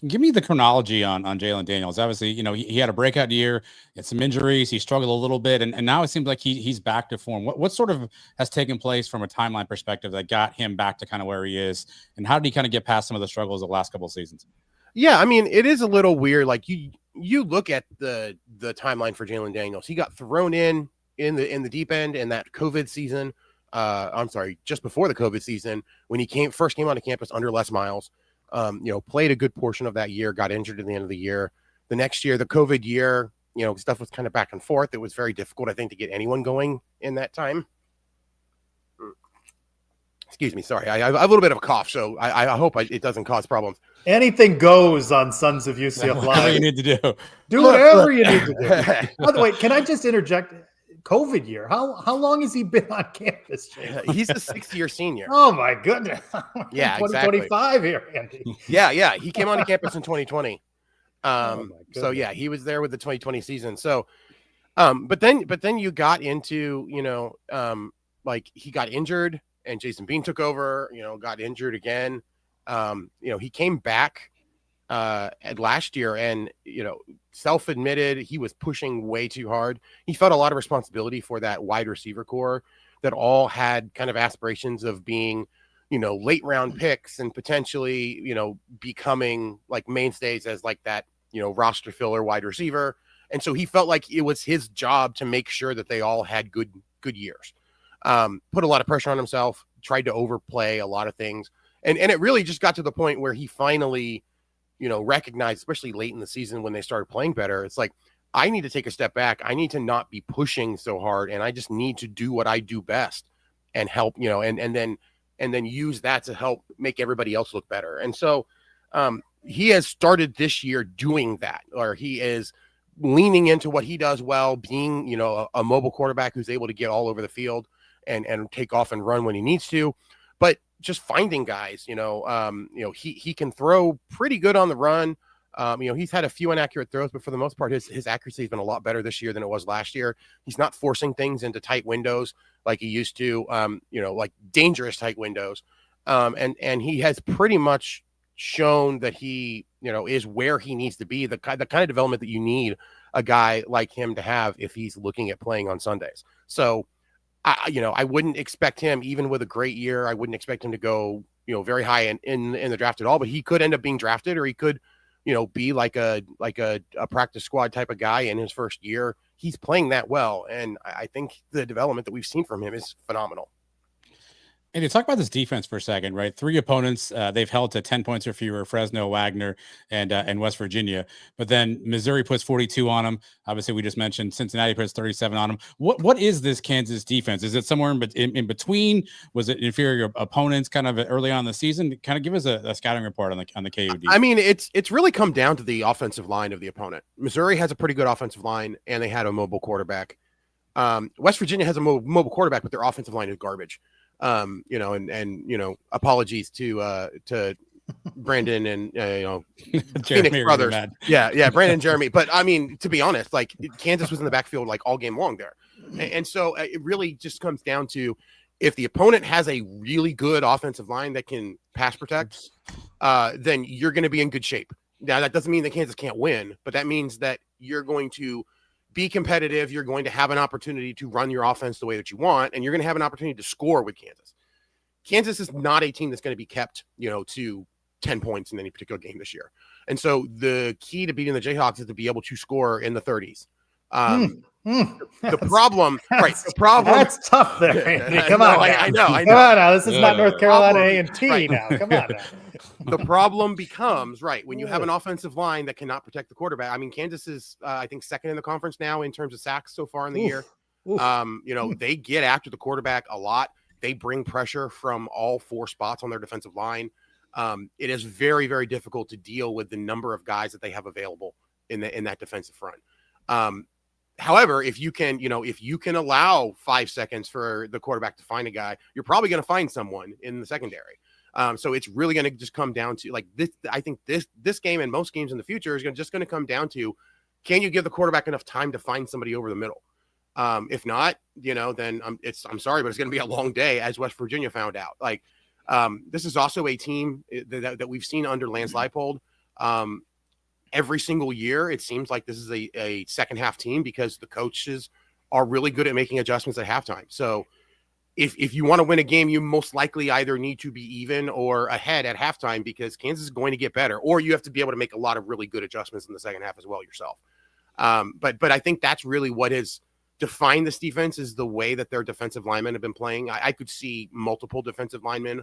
give me the chronology on Jalen Daniels. Obviously, he had a breakout year, had some injuries, he struggled a little bit, and now it seems like he's back to form. What sort of has taken place from a timeline perspective that got him back to kind of where he is, and how did he kind of get past some of the struggles of the last couple of seasons? Yeah, I mean, it is a little weird. Like, you look at the timeline for Jalen Daniels. He got thrown in the deep end in that COVID season. Just before the COVID season, when he first came onto campus under Les Miles. Played a good portion of that year, got injured at the end of the year. The next year, the COVID year, stuff was kind of back and forth. It was very difficult, I think, to get anyone going in that time. Excuse me. Sorry. I have a little bit of a cough, so I hope it doesn't cause problems. Anything goes on Sons of UCF Live. Whatever you need to do. Do whatever you need to do. By the way, can I just interject? COVID year. How long has he been on campus, Jay? He's a 6th-year senior. Oh my goodness. Yeah, 2025 here, Andy. Yeah. He came onto campus in 2020. So yeah, he was there with the 2020 season. So, but then you got into, he got injured and Jason Bean took over, got injured again. He came back at last year and, self-admitted he was pushing way too hard. He felt a lot of responsibility for that wide receiver core that all had kind of aspirations of being, late round picks and potentially, becoming like mainstays as like that, roster filler wide receiver. And so he felt like it was his job to make sure that they all had good years. Put a lot of pressure on himself, tried to overplay a lot of things. And it really just got to the point where he finally, recognized, especially late in the season when they started playing better, it's like, I need to take a step back. I need to not be pushing so hard, and I just need to do what I do best and help, and then use that to help make everybody else look better. And so he has started this year doing that, or he is leaning into what he does well, being, a mobile quarterback who's able to get all over the field and take off and run when he needs to. But just finding guys, he can throw pretty good on the run. He's had a few inaccurate throws, but for the most part, his accuracy has been a lot better this year than it was last year. He's not forcing things into tight windows like he used to, like dangerous tight windows. And he has pretty much shown that he, is where he needs to be, the kind of development that you need a guy like him to have if he's looking at playing on Sundays. So, I wouldn't expect him, even with a great year, I wouldn't expect him to go, very high in the draft at all, but he could end up being drafted, or he could, be like a practice squad type of guy in his first year. He's playing that well. And I think the development that we've seen from him is phenomenal. And you talk about this defense for a second, right? 3 opponents they've held to 10 points or fewer: Fresno, Wagner, and West Virginia. But then Missouri puts 42 on them. Obviously, we just mentioned Cincinnati puts 37 on them. What is this Kansas defense? Is it somewhere in between? Was it inferior opponents kind of early on in the season? Kind of give us a scouting report on the KU defense. I mean, it's really come down to the offensive line of the opponent. Missouri has a pretty good offensive line, and they had a mobile quarterback. West Virginia has a mobile quarterback, but their offensive line is garbage. Apologies to Brandon and Phoenix brothers. Yeah, Brandon and Jeremy. But I mean, to be honest, like Kansas was in the backfield like all game long there, and so it really just comes down to if the opponent has a really good offensive line that can pass protect, then you're going to be in good shape. Now, that doesn't mean that Kansas can't win, but that means that you're going to be competitive. You're going to have an opportunity to run your offense the way that you want, and you're going to have an opportunity to score with Kansas. Kansas is not a team that's going to be kept, to 10 points in any particular game this year. And so the key to beating the Jayhawks is to be able to score in the 30s. The problem, right? The problem that's tough there, Andy. Come on, I know. Come on now. This is not North Carolina Problem, A&T right. now. Come on now. The problem becomes, right, when you have an offensive line that cannot protect the quarterback. I mean, Kansas is, I think, second in the conference now in terms of sacks so far in the year. They get after the quarterback a lot. They bring pressure from all four spots on their defensive line. It is very, very difficult to deal with the number of guys that they have available in that defensive front. However, if you can allow 5 seconds for the quarterback to find a guy, you're probably going to find someone in the secondary. So it's really going to just come down to like this. I think this game and most games in the future is just going to come down to, can you give the quarterback enough time to find somebody over the middle? If not, then I'm sorry, but it's going to be a long day, as West Virginia found out. Like, this is also a team that we've seen under Lance Leipold. Every single year, it seems like this is a second half team because the coaches are really good at making adjustments at halftime. So if you want to win a game, you most likely either need to be even or ahead at halftime because Kansas is going to get better, or you have to be able to make a lot of really good adjustments in the second half as well yourself. But I think that's really what has defined this defense, is the way that their defensive linemen have been playing. I could see multiple defensive linemen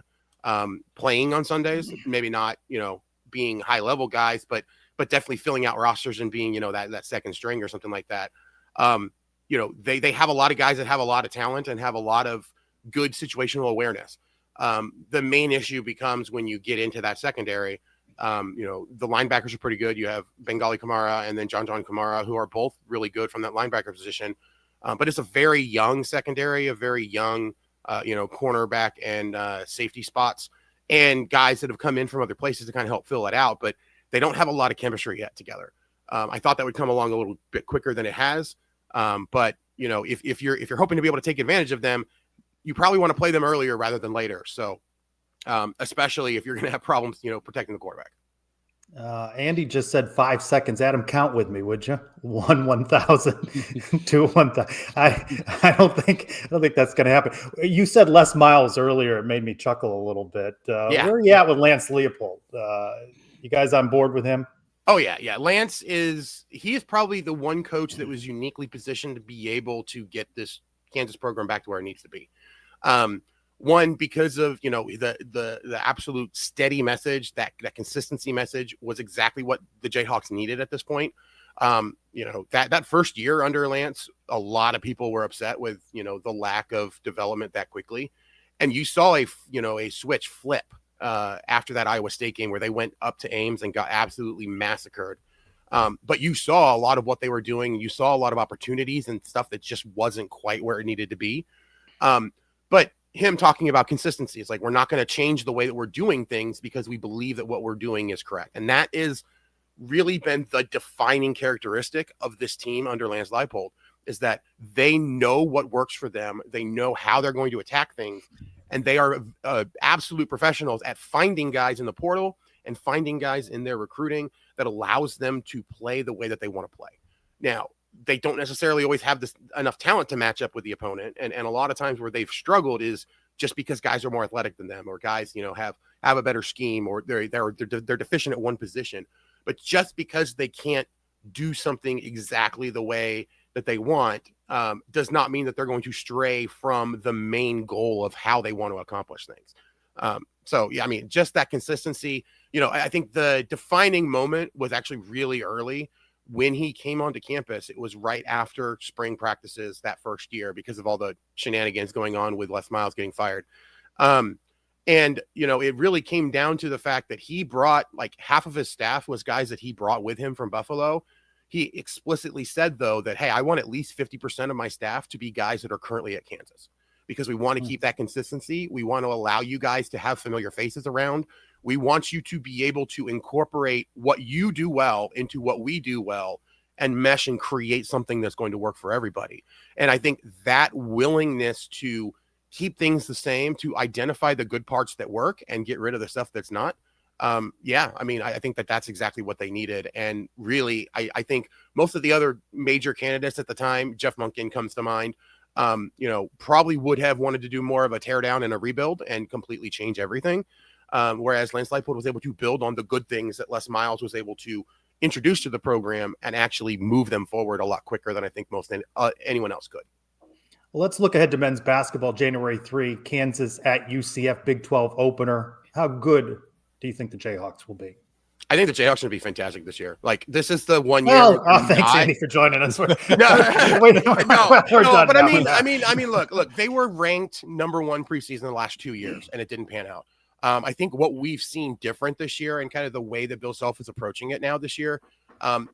playing on Sundays, maybe not, being high level guys, but definitely filling out rosters and being, that second string or something like that. They have a lot of guys that have a lot of talent and have a lot of good situational awareness. The main issue becomes when you get into that secondary. The linebackers are pretty good. You have Bengali Kamara and then John Kamara, who are both really good from that linebacker position. But it's a very young secondary, a very young, cornerback and safety spots, and guys that have come in from other places to kind of help fill it out. But they don't have a lot of chemistry yet together. I thought that would come along a little bit quicker than it has. But if you're hoping to be able to take advantage of them, you probably want to play them earlier rather than later. So, especially if you're going to have problems, protecting the quarterback. Andy just said 5 seconds. Adam, count with me, would you? 1,000, 2 1,000. I don't think that's going to happen. You said Les Miles earlier. It made me chuckle a little bit. Where are you at with Lance Leopold? You guys on board with him? Oh yeah. Lance is probably the one coach that was uniquely positioned to be able to get this Kansas program back to where it needs to be. One, because of, the absolute steady message, that consistency message was exactly what the Jayhawks needed at this point. That first year under Lance, a lot of people were upset with, the lack of development that quickly. And you saw a switch flip after that Iowa State game where they went up to Ames and got absolutely massacred. But you saw a lot of what they were doing. You saw a lot of opportunities and stuff that just wasn't quite where it needed to be. But him talking about consistency, it's like, we're not going to change the way that we're doing things because we believe that what we're doing is correct. And that is really been the defining characteristic of this team under Lance Leipold, is that they know what works for them. They know how they're going to attack things. And they are absolute professionals at finding guys in the portal and finding guys in their recruiting that allows them to play the way that they want to play. Now, they don't necessarily always have enough talent to match up with the opponent. And a lot of times where they've struggled is just because guys are more athletic than them, or guys, have a better scheme, or they're deficient at one position. But just because they can't do something exactly the way that they want does not mean that they're going to stray from the main goal of how they want to accomplish things. Just that consistency, I think the defining moment was actually really early when he came onto campus. It was right after spring practices that first year because of all the shenanigans going on with Les Miles getting fired. It really came down to the fact that he brought, like, half of his staff was guys that he brought with him from Buffalo. He explicitly said, though, that, hey, I want at least 50% of my staff to be guys that are currently at Kansas, because we want to keep that consistency. We want to allow you guys to have familiar faces around. We want you to be able to incorporate what you do well into what we do well and mesh and create something that's going to work for everybody. And I think that willingness to keep things the same, to identify the good parts that work and get rid of the stuff that's not, Yeah, I mean, I think that's exactly what they needed. And really, I think most of the other major candidates at the time, Jeff Monken comes to mind, probably would have wanted to do more of a tear down and a rebuild and completely change everything. Whereas Lance Lightfoot was able to build on the good things that Les Miles was able to introduce to the program and actually move them forward a lot quicker than I think most anyone else could. Well, let's look ahead to men's basketball. January 3, Kansas at UCF, Big 12 opener. How good do you think the Jayhawks will be? I think the Jayhawks are going to be fantastic this year. Like, this is the one year. Well, thanks, Andy, for joining us. But I mean, look, they were ranked number 1 preseason the last 2 years, and it didn't pan out. I think what we've seen different this year and kind of the way that Bill Self is approaching it now this year,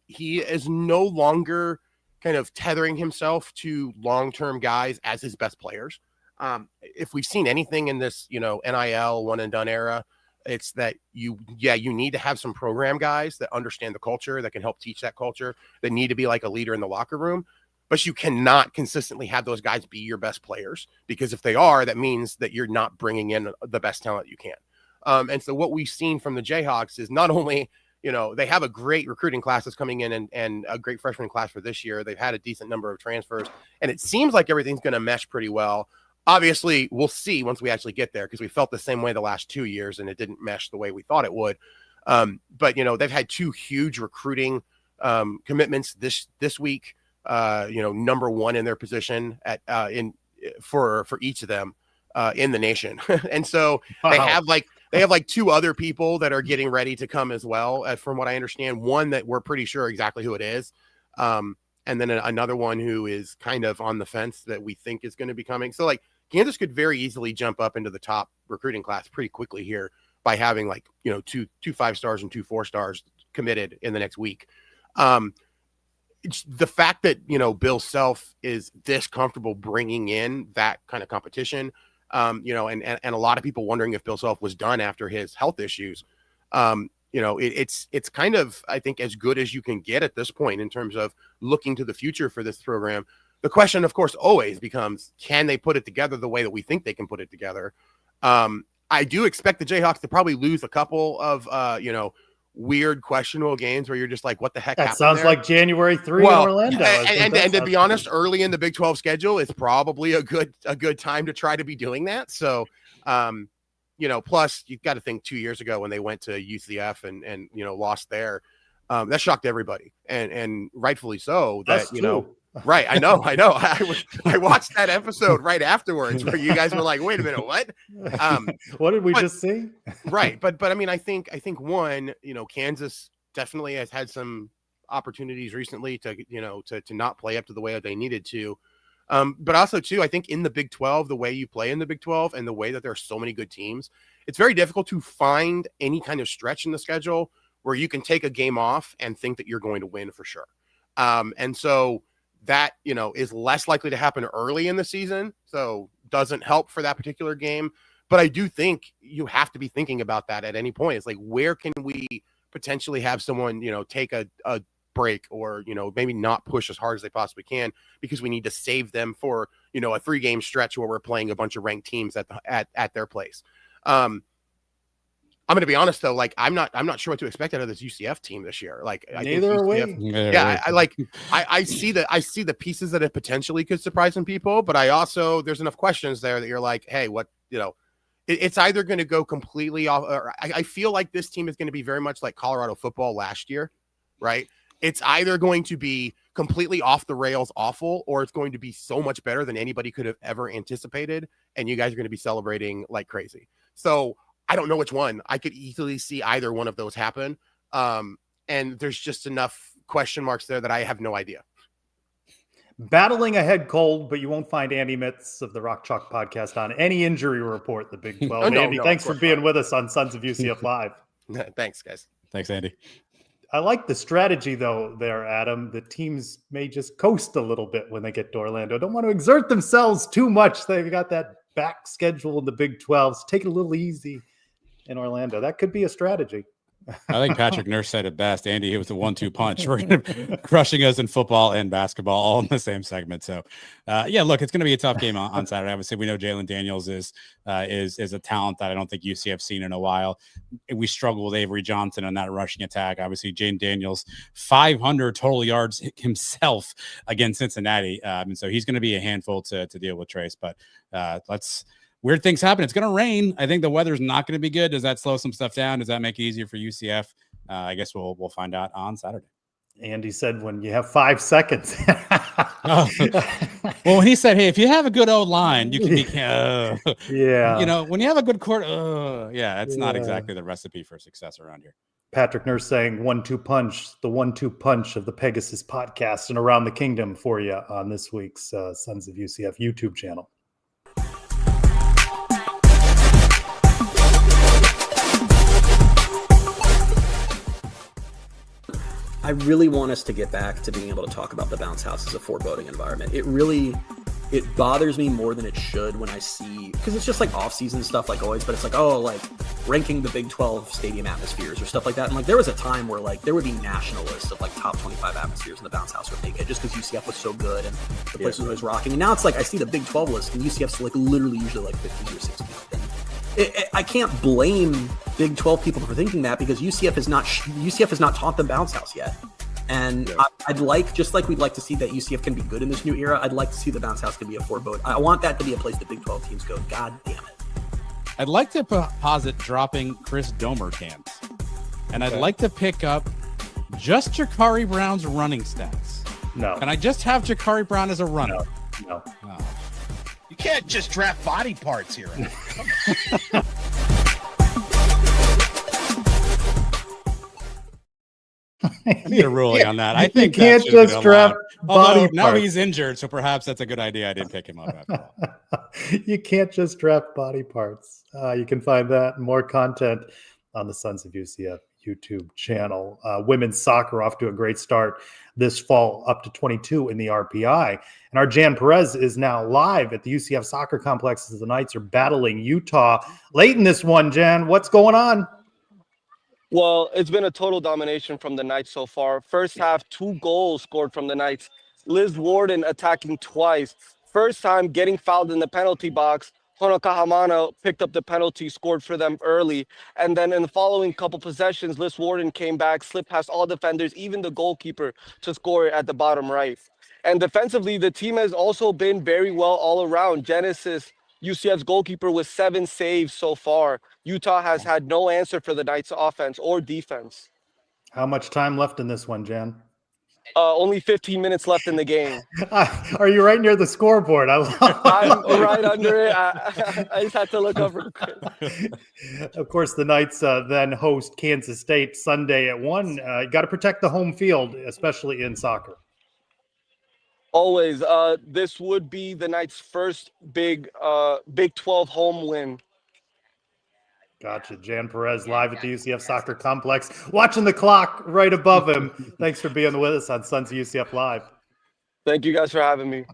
he is no longer kind of tethering himself to long-term guys as his best players. If we've seen anything in this, NIL one and done era, it's that you need to have some program guys that understand the culture, that can help teach that culture, that need to be like a leader in the locker room. But you cannot consistently have those guys be your best players, because if they are, that means that you're not bringing in the best talent you can. And so what we've seen from the Jayhawks is not only, they have a great recruiting class that's coming in and a great freshman class for this year. They've had a decent number of transfers, and it seems like everything's going to mesh pretty well. Obviously, we'll see once we actually get there, because we felt the same way the last 2 years and it didn't mesh the way we thought it would. But, they've had 2 huge recruiting commitments this week, number 1 in their position for each of them in the nation. And so they have like 2 other people that are getting ready to come as well, from what I understand. One that we're pretty sure exactly who it is. And then another one who is kind of on the fence that we think is going to be coming. So like Kansas could very easily jump up into the top recruiting class pretty quickly here by having 2 5-stars and 2 4-stars committed in the next week. The fact that, Bill Self is this comfortable bringing in that kind of competition, and a lot of people wondering if Bill Self was done after his health issues. It's kind of, I think, as good as you can get at this point in terms of looking to the future for this program. The question, of course, always becomes, can they put it together the way that we think they can put it together? I do expect the Jayhawks to probably lose a couple of, weird, questionable games where you're just like, what the heck? That sounds there? Like January 3 in Orlando. And to be honest, early in the Big 12 schedule, it's probably a good time to try to be doing that. So, plus you've got to think 2 years ago when they went to UCF and lost there, that shocked everybody, and rightfully so. That right? I know. I watched that episode right afterwards where you guys were like, "Wait a minute, what? What did we just see?" Right, but I mean, I think one, Kansas definitely has had some opportunities recently to not play up to the way that they needed to. But also too, I think in the Big 12, the way you play in the Big 12 and the way that there are so many good teams, it's very difficult to find any kind of stretch in the schedule where you can take a game off and think that you're going to win for sure. And so that, is less likely to happen early in the season. So doesn't help for that particular game. But I do think you have to be thinking about that at any point. It's like, where can we potentially have someone, take a break, or maybe not push as hard as they possibly can, because we need to save them for a 3-game stretch where we're playing a bunch of ranked teams at their place. I'm going to be honest though, like I'm not sure what to expect out of this UCF team this year. Like neither are we. Yeah, I see the pieces that it potentially could surprise some people, but I also, there's enough questions there that you're like, hey, what, it's either going to go completely off, or I feel like this team is going to be very much like Colorado football last year, right? It's either going to be completely off the rails awful, or it's going to be so much better than anybody could have ever anticipated, and you guys are going to be celebrating like crazy. So I don't know which one. I could easily see either one of those happen. And there's just enough question marks there that I have no idea. Battling a head cold, but you won't find Andy Mitz of the Rock Chalk podcast on any injury report, the Big 12. Andy, thanks for being with us on Sons of UCF Live. Thanks, guys. Thanks, Andy. I like the strategy, though, there, Adam. The teams may just coast a little bit when they get to Orlando. Don't want to exert themselves too much. They've got that back schedule in the Big 12. So take it a little easy in Orlando. That could be a strategy. I think Patrick Nurse said it best. Andy, it was a 1-2 punch. We're crushing us in football and basketball all in the same segment. So, yeah, look, it's going to be a tough game on Saturday. Obviously, we know Jalen Daniels is a talent that I don't think UCF's seen in a while. We struggle with Avery Johnson on that rushing attack. Obviously, Jane Daniels, 500 total yards himself against Cincinnati. And so he's going to be a handful to deal with, Trace. But weird things happen. It's going to rain. I think the weather's not going to be good. Does that slow some stuff down? Does that make it easier for UCF? I guess we'll find out on Saturday. Andy said when you have 5 seconds. Well, when he said, hey, if you have a good old line, you can be yeah. You know, when you have a good court, it's not exactly the recipe for success around here. Patrick Nurse saying 1-2 punch, the 1-2 punch of the Pegasus podcast and around the kingdom for you on this week's Sons of UCF YouTube channel. I really want us to get back to being able to talk about the bounce house as a foreboding environment. It bothers me more than it should when I see, because it's just like off-season stuff like always, but it's like, oh, like ranking the Big 12 stadium atmospheres or stuff like that. And like there was a time where like there would be national lists of like top 25 atmospheres in the bounce house would make it just because UCF was so good and the place was always rocking. And now it's like I see the Big 12 list and UCF's like literally usually like 15 or 16. I can't blame Big 12 people for thinking that because UCF has not taught them bounce house yet. And I'd like, just like we'd like to see that UCF can be good in this new era, I'd like to see the bounce house can be a forebode. I want that to be a place the Big 12 teams go, God damn it. I'd like to posit dropping Chris Domer cans. And I'd like to pick up just Jakari Brown's running stats. No. Can I just have Jakari Brown as a runner? No. You can't just draft body parts here. I need a ruling on that. I think you can't just draft body parts. Now he's injured, so perhaps that's a good idea. I didn't pick him up after all. You can't just draft body parts. You can find that and more content on the Sons of UCF YouTube channel. Women's soccer off to a great start this fall, up to 22 in the RPI. And our Jan Perez is now live at the UCF soccer complex as the Knights are battling Utah. Late in this one, Jan, what's going on? Well, it's been a total domination from the Knights so far. First half, 2 goals scored from the Knights. Liz Warden attacking twice. First time getting fouled in the penalty box. Hono Kahamana picked up the penalty, scored for them early. And then in the following couple possessions, Liz Warden came back, slipped past all defenders, even the goalkeeper, to score at the bottom right. And defensively, the team has also been very well all around. Genesis, UCF's goalkeeper, with 7 saves so far. Utah has had no answer for the Knights' offense or defense. How much time left in this one, Jan? Only 15 minutes left in the game. Are you right near the scoreboard? I'm right under it. I just had to look up real quick. Of course, the Knights then host Kansas State Sunday at 1. You got to protect the home field, especially in soccer. Always. This would be the Knights' first Big 12 home win. Gotcha. Jan Perez live at the UCF Soccer Complex, watching the clock right above him. Thanks for being with us on Sons of UCF Live. Thank you guys for having me.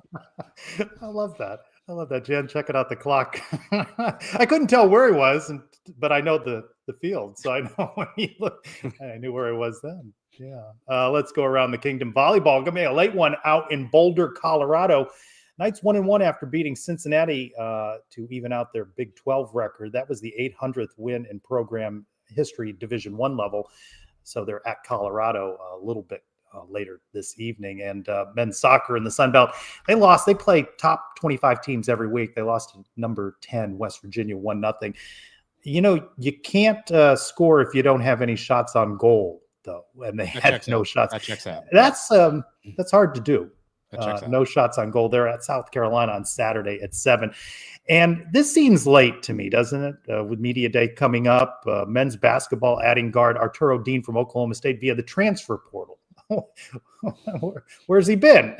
I love that. Jan, checking out the clock. I couldn't tell where he was, but I know the field, so I know when he looked. I knew where he was then. Yeah. Let's go around the kingdom. Volleyball, going to be a late one out in Boulder, Colorado. Knights 1-1 after beating Cincinnati to even out their Big 12 record. That was the 800th win in program history, Division I level. So they're at Colorado a little bit later this evening. And men's soccer in the Sun Belt, they lost. They play top 25 teams every week. They lost to number 10, West Virginia, 1-0. You know, you can't score if you don't have any shots on goal, though. And they had no shots. That checks out. That's hard to do. No shots on goal. They're at South Carolina on Saturday at 7. And this seems late to me, doesn't it? With Media Day coming up, men's basketball adding guard Arturo Dean from Oklahoma State via the transfer portal. Where's he been?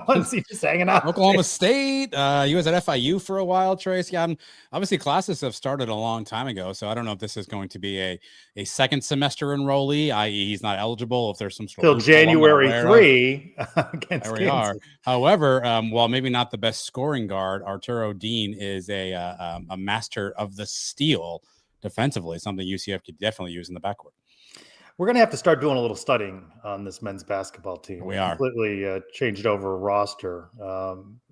Was he just hanging out? Oklahoma State. He was at FIU for a while, Trace. Yeah, obviously classes have started a long time ago, so I don't know if this is going to be a second semester enrollee, i.e. he's not eligible, if there's some sort till of January 3 against there we are. However, while maybe not the best scoring guard, Arturo Dean is a master of the steal defensively, something UCF could definitely use in the backcourt. We're going to have to start doing a little studying on this men's basketball team. We are. Completely changed over a roster.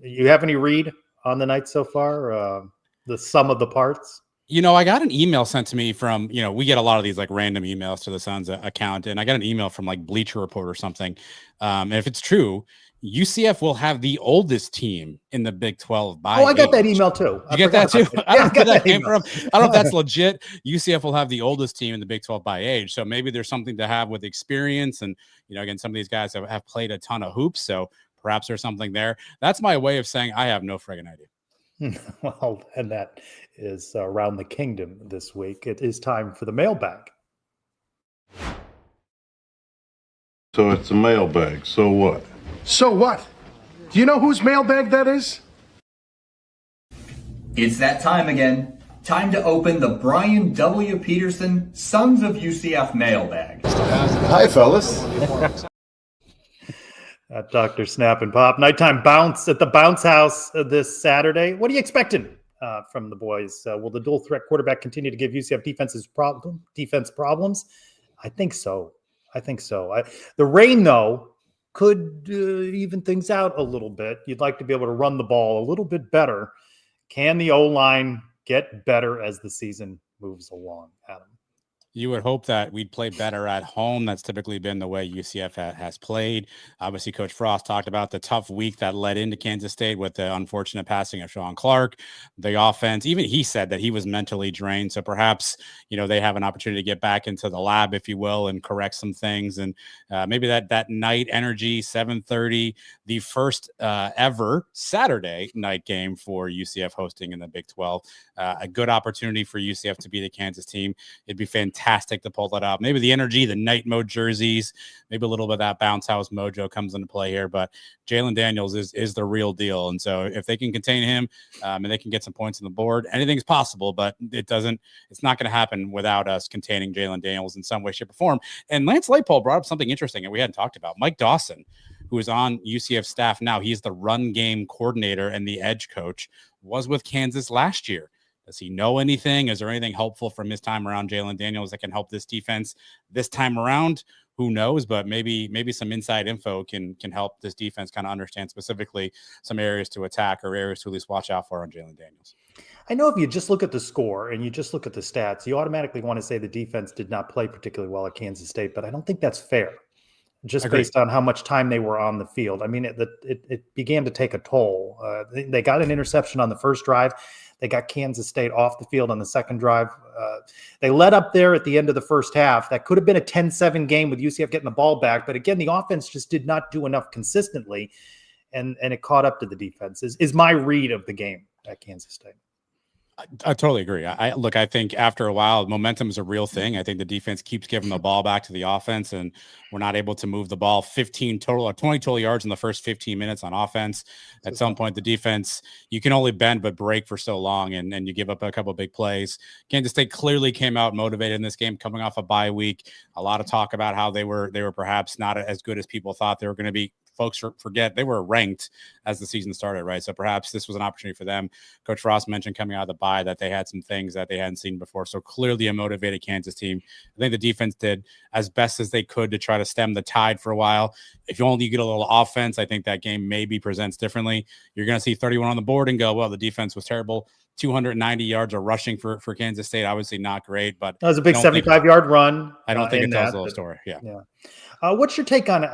You have any read on the night so far? The sum of the parts? I got an email sent to me from, we get a lot of these like random emails to the Suns account, and I got an email from like Bleacher Report or something. And if it's true, UCF will have the oldest team in the Big 12 by I got age. that email too. You get that too? I don't know where that came from. I don't know if that's email. legit. UCF will have the oldest team in the Big 12 by age. So maybe there's something to have with experience. And, again, some of these guys have played a ton of hoops. So perhaps there's something there. That's my way of saying I have no friggin' idea. Well, and that is around the kingdom this week. It is time for the mailbag. So it's a mailbag. So what? So what? Do you know whose mailbag that is? It's that time again. Time to open the Brian W. Peterson Sons of UCF mailbag. Hi, fellas. Dr. Snap and Pop. Nighttime bounce at the bounce house this Saturday. What are you expecting from the boys? Will the dual threat quarterback continue to give UCF defense problems? I think so. The rain, though, could even things out a little bit. You'd like to be able to run the ball a little bit better. Can the O-line get better as the season moves along, Adam? You would hope that we'd play better at home. That's typically been the way UCF has played. Obviously, Coach Frost talked about the tough week that led into Kansas State with the unfortunate passing of Sean Clark. The offense, even he said that he was mentally drained. So perhaps, they have an opportunity to get back into the lab, if you will, and correct some things. And maybe that night energy, 7:30, the first ever Saturday night game for UCF hosting in the Big 12. A good opportunity for UCF to be the Kansas team. It'd be fantastic to pull that out. Maybe the energy, the night mode jerseys, maybe a little bit of that bounce house mojo comes into play here. But Jalen Daniels is the real deal. And so if they can contain him and they can get some points on the board, anything's possible, but it's not going to happen without us containing Jalen Daniels in some way, shape, or form. And Lance Lightpole brought up something interesting that we hadn't talked about. Mike Dawson, who is on UCF staff now, he's the run game coordinator and the edge coach, was with Kansas last year. Does he know anything? Is there anything helpful from his time around Jalen Daniels that can help this defense this time around? Who knows? But maybe some inside info can help this defense kind of understand specifically some areas to attack or areas to at least watch out for on Jalen Daniels. I know if you just look at the score and you just look at the stats, you automatically want to say the defense did not play particularly well at Kansas State, but I don't think that's fair. Just Agreed. Based on how much time they were on the field. I mean, it began to take a toll. They got an interception on the first drive. They got Kansas State off the field on the second drive. They led up there at the end of the first half. That could have been a 10-7 game with UCF getting the ball back. But again, the offense just did not do enough consistently, and it caught up to the defense, is my read of the game at Kansas State. I totally agree. I think after a while, momentum is a real thing. I think the defense keeps giving the ball back to the offense, and we're not able to move the ball 15 total or 20 total yards in the first 15 minutes on offense. At some point, the defense, you can only bend but break for so long, and you give up a couple of big plays. Kansas State clearly came out motivated in this game, coming off a bye week. A lot of talk about how they were perhaps not as good as people thought they were going to be. Folks forget they were ranked as the season started, right? So perhaps this was an opportunity for them. Coach Frost mentioned coming out of the bye that they had some things that they hadn't seen before. So clearly a motivated Kansas team. I think the defense did as best as they could to try to stem the tide for a while. If you only get a little offense, I think that game maybe presents differently. You're going to see 31 on the board and go, well, the defense was terrible. 290 yards of rushing for Kansas State. Obviously not great, but that was a big 75-yard run. I don't think it tells the whole story. Yeah. What's your take on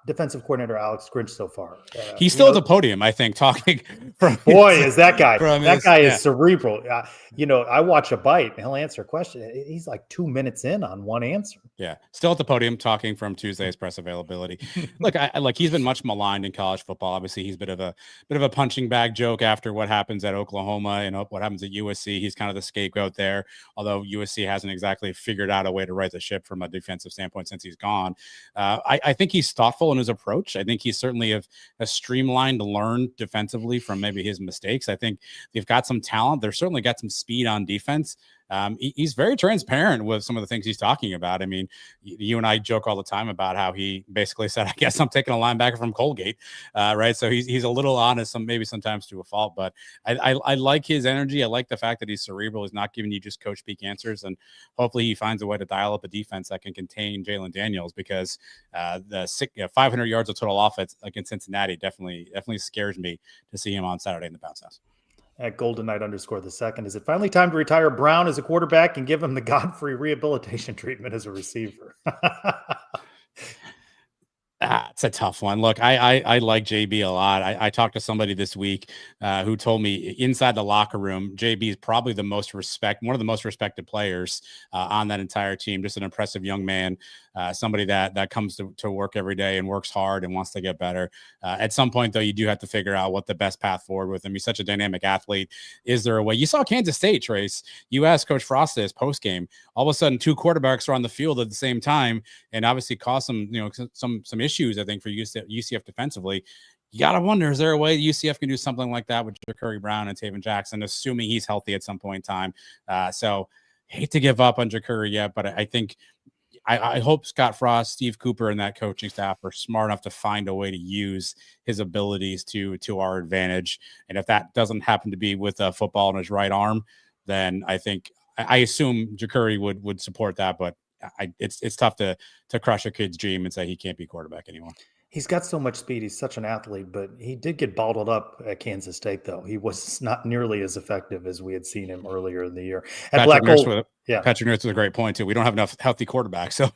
defensive coordinator Alex Grinch so far? He's still at the podium, I think, talking. Is that guy? That guy is cerebral. I watch a bite and he'll answer a question. He's like 2 minutes in on one answer. Yeah, still at the podium talking from Tuesday's press availability. Look, he's been much maligned in college football. Obviously, he's a bit of a punching bag joke after what happens at Oklahoma and what happens at USC. He's kind of the scapegoat there, although USC hasn't exactly figured out a way to right the ship from a defensive standpoint since he's gone. I think he's thoughtful in his approach. I think he's certainly a streamlined to learn defensively from maybe his mistakes. I think they've got some talent. They've certainly got some speed on defense. he's very transparent with some of the things he's talking about. I mean, you and I joke all the time about how he basically said, I guess I'm taking a linebacker from Colgate, right? So he's a little honest, maybe sometimes to a fault, but I like his energy. I like the fact that he's cerebral. He's not giving you just coach speak answers, and hopefully he finds a way to dial up a defense that can contain Jalen Daniels, because the 500 yards of total offense against Cincinnati definitely scares me to see him on Saturday in the bounce house. At Golden Knight _2, is it finally time to retire Brown as a quarterback and give him the Godfrey rehabilitation treatment as a receiver? It's a tough one. Look, I like JB a lot. I talked to somebody this week who told me inside the locker room, JB is probably one of the most respected players on that entire team. Just an impressive young man, somebody that comes to work every day and works hard and wants to get better. At some point, though, you do have to figure out what the best path forward with him. He's such a dynamic athlete. Is there a way? You saw Kansas State, Trace. You asked Coach Frost this post game. All of a sudden, 2 quarterbacks are on the field at the same time, and obviously caused some issues, I think, for UCF defensively. You got to wonder, is there a way UCF can do something like that with Ja'Kurrie Brown and Taven Jackson, assuming he's healthy at some point in time? So hate to give up on Ja'Kurrie yet, but I think I hope Scott Frost, Steve Cooper, and that coaching staff are smart enough to find a way to use his abilities to our advantage. And if that doesn't happen to be with a football in his right arm, then I assume Ja'Kurrie would support that, but it's tough to crush a kid's dream and say he can't be quarterback anymore. He's got so much speed. He's such an athlete, but he did get bottled up at Kansas State, though. He was not nearly as effective as we had seen him earlier in the year. At Patrick Nurse was a great point too. We don't have enough healthy quarterbacks, so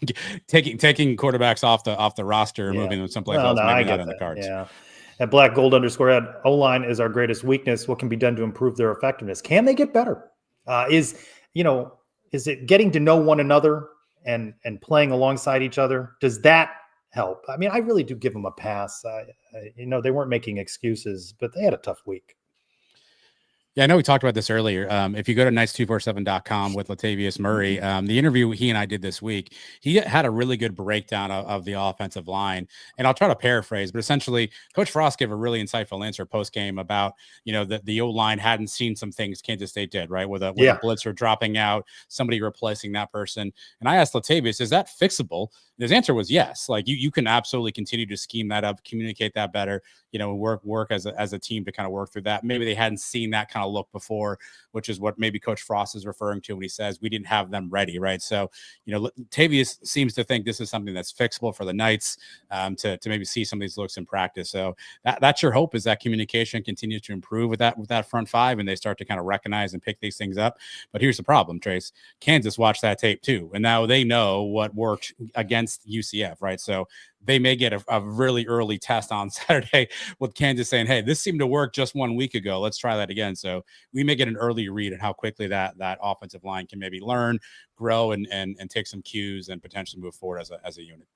taking quarterbacks off the roster and moving them someplace else, maybe not in the cards. Yeah. At Black Gold _Ed, O-line is our greatest weakness. What can be done to improve their effectiveness? Can they get better? Is it getting to know one another and playing alongside each other? Does that help? I mean, I really do give them a pass. They weren't making excuses, but they had a tough week. Yeah, I know we talked about this earlier. If you go to Knights247.com with Latavius Murray, the interview he and I did this week, he had a really good breakdown of the offensive line. And I'll try to paraphrase, but essentially, Coach Frost gave a really insightful answer post-game about, the O-line hadn't seen some things Kansas State did, right? With a blitzer dropping out, somebody replacing that person. And I asked Latavius, is that fixable? And his answer was yes. Like you can absolutely continue to scheme that up, communicate that better, work as a team to kind of work through that. Maybe they hadn't seen that kind of look before, which is what maybe Coach Frost is referring to when he says we didn't have them ready, right? So, Tavius seems to think this is something that's fixable for the Knights to maybe see some of these looks in practice. So that's your hope, is that communication continues to improve with that front five, and they start to kind of recognize and pick these things up. But here's the problem, Trace. Kansas watched that tape too, and now they know what worked against UCF, right? So they may get a really early test on Saturday with Kansas saying, hey, this seemed to work just 1 week ago. Let's try that again. So we may get an early read on how quickly that offensive line can maybe learn, grow, and take some cues and potentially move forward as a unit.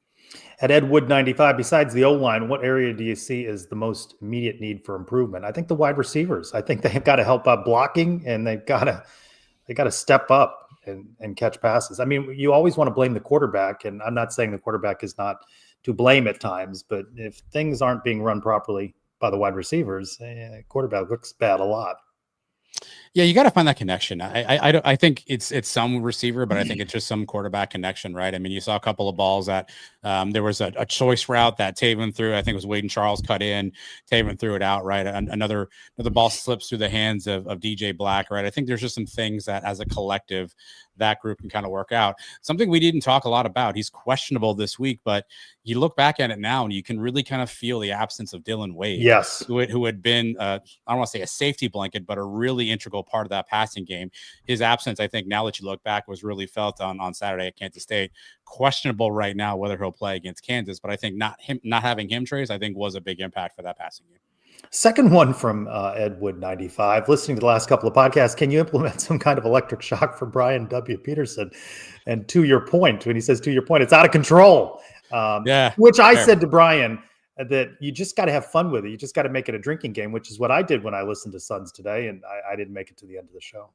At Ed Wood 95, besides the O-line, what area do you see as the most immediate need for improvement? I think the wide receivers. I think they've got to help out blocking, and they got to step up and catch passes. I mean, you always want to blame the quarterback, and I'm not saying the quarterback is not to blame at times, but if things aren't being run properly by the wide receivers, quarterback looks bad a lot. Yeah, you got to find that connection. I think it's some receiver, but I think it's just some quarterback connection, right? I mean, you saw a couple of balls that there was a choice route that Taven threw. I think it was Wade and Charles cut in. Taven threw it out, right? Another ball slips through the hands of DJ Black, right? I think there's just some things that as a collective that group can kind of work out. Something we didn't talk a lot about. He's questionable this week, but you look back at it now and you can really kind of feel the absence of Dylan Wade. Yes. Who had been, I don't want to say a safety blanket, but a really integral part of that passing game. His absence, I think, now that you look back, was really felt on Saturday at Kansas State. Questionable right now whether he'll play against Kansas, but I think not having him, Trace, I think was a big impact for that passing game. Second one from Ed Wood 95. Listening to the last couple of podcasts, can you implement some kind of electric shock for Brian W. Peterson? And to your point, when he says to your point, it's out of control. Which I said to Brian that you just got to have fun with it. You just got to make it a drinking game, which is what I did when I listened to Sons today, and I didn't make it to the end of the show.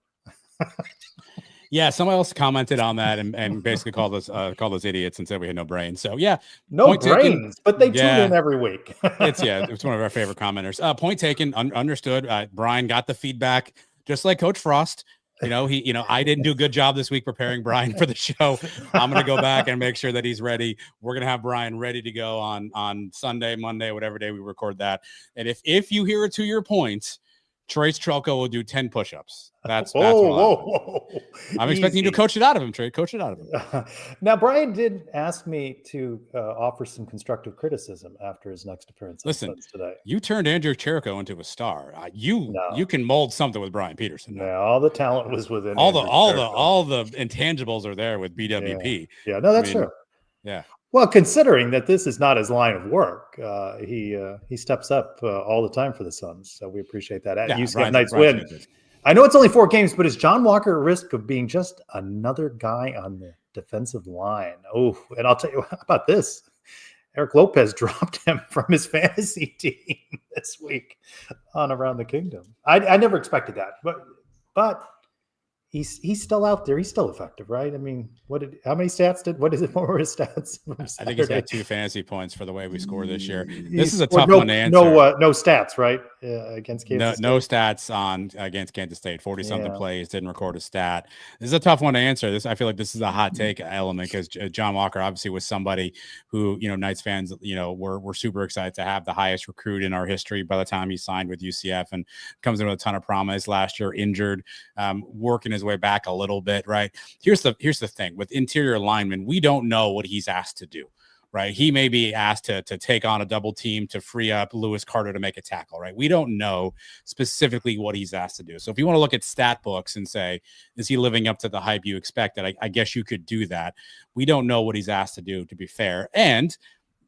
Yeah, someone else commented on that and basically called us idiots and said we had no brains. So yeah, no brains, but they tune in every week. It's one of our favorite commenters. Point taken, understood. Brian got the feedback, just like Coach Frost. I didn't do a good job this week preparing Brian for the show. I'm going to go back and make sure that he's ready. We're going to have Brian ready to go on Sunday, Monday, whatever day we record that. And if you hear it to your point, Trace Trelko will do 10 push-ups. That's whoa. I'm expecting you to coach it out of him, Trey. Coach it out of him. Now, Brian did ask me to offer some constructive criticism after his next appearance. Listen, today. You turned Andrew Cherico into a star. You can mold something with Brian Peterson. Yeah, all the talent was within all the intangibles are there with BWP. Yeah, no, that's true. Yeah. Well, considering that this is not his line of work, he steps up all the time for the Suns, so we appreciate that. UCF Knights win. I know it's only 4 games, but is John Walker at risk of being just another guy on the defensive line? Oh, and I'll tell you about this. Eric Lopez dropped him from his fantasy team this week on Around the Kingdom. I never expected that, but he's still out there. He's still effective, right? I mean, what were his stats? I think he's got 2 fantasy points for the way we score this year. This is a tough one to answer. No stats, right? Against Kansas State. No stats against Kansas State. 40-something plays, didn't record a stat. This is a tough one to answer. I feel like this is a hot take element because John Walker obviously was somebody who, Knights fans, were super excited to have the highest recruit in our history by the time he signed with UCF and comes in with a ton of promise. Last year, injured, working his way back a little bit, right? Here's the thing with interior linemen, we don't know what he's asked to do, right? He may be asked to take on a double team to free up Lewis Carter to make a tackle, right? We don't know specifically what he's asked to do. So if you want to look at stat books and say, is he living up to the hype you expected? I guess you could do that. We don't know what he's asked to do, to be fair. And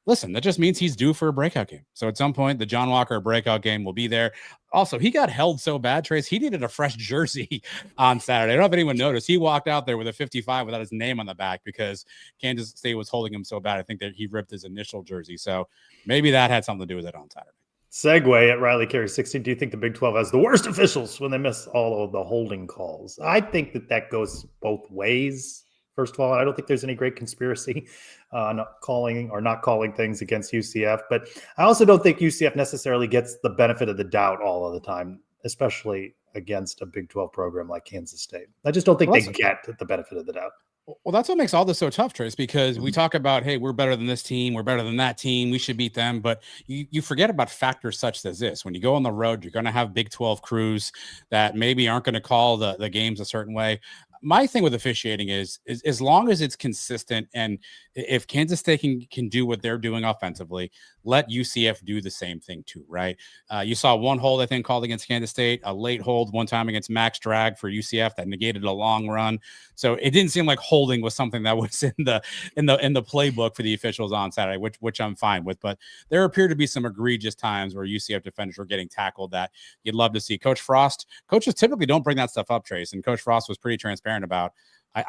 listen, that just means he's due for a breakout game. So at some point, the John Walker breakout game will be there. Also, he got held so bad, Trace, he needed a fresh jersey on Saturday. I don't know if anyone noticed. He walked out there with a 55 without his name on the back because Kansas State was holding him so bad. I think that he ripped his initial jersey. So maybe that had something to do with it on Saturday. Segue at Riley Carey 16. Do you think the Big 12 has the worst officials when they miss all of the holding calls? I think that goes both ways. First of all, I don't think there's any great conspiracy on calling or not calling things against UCF, but I also don't think UCF necessarily gets the benefit of the doubt all of the time, especially against a Big 12 program like Kansas State. I just don't think they get the benefit of the doubt. Well, that's what makes all this so tough, Trace, because we talk about, hey, we're better than this team, we're better than that team, we should beat them, but you forget about factors such as this. When you go on the road, you're going to have Big 12 crews that maybe aren't going to call the games a certain way. My thing with officiating is as long as it's consistent, and if Kansas State can do what they're doing offensively, let UCF do the same thing too, right? You saw one hold, I think, called against Kansas State, a late hold one time against Max Drag for UCF that negated a long run. So it didn't seem like holding was something that was in the playbook for the officials on Saturday, which I'm fine with. But there appear to be some egregious times where UCF defenders were getting tackled that you'd love to see. Coaches typically don't bring that stuff up, Trace, and Coach Frost was pretty transparent about.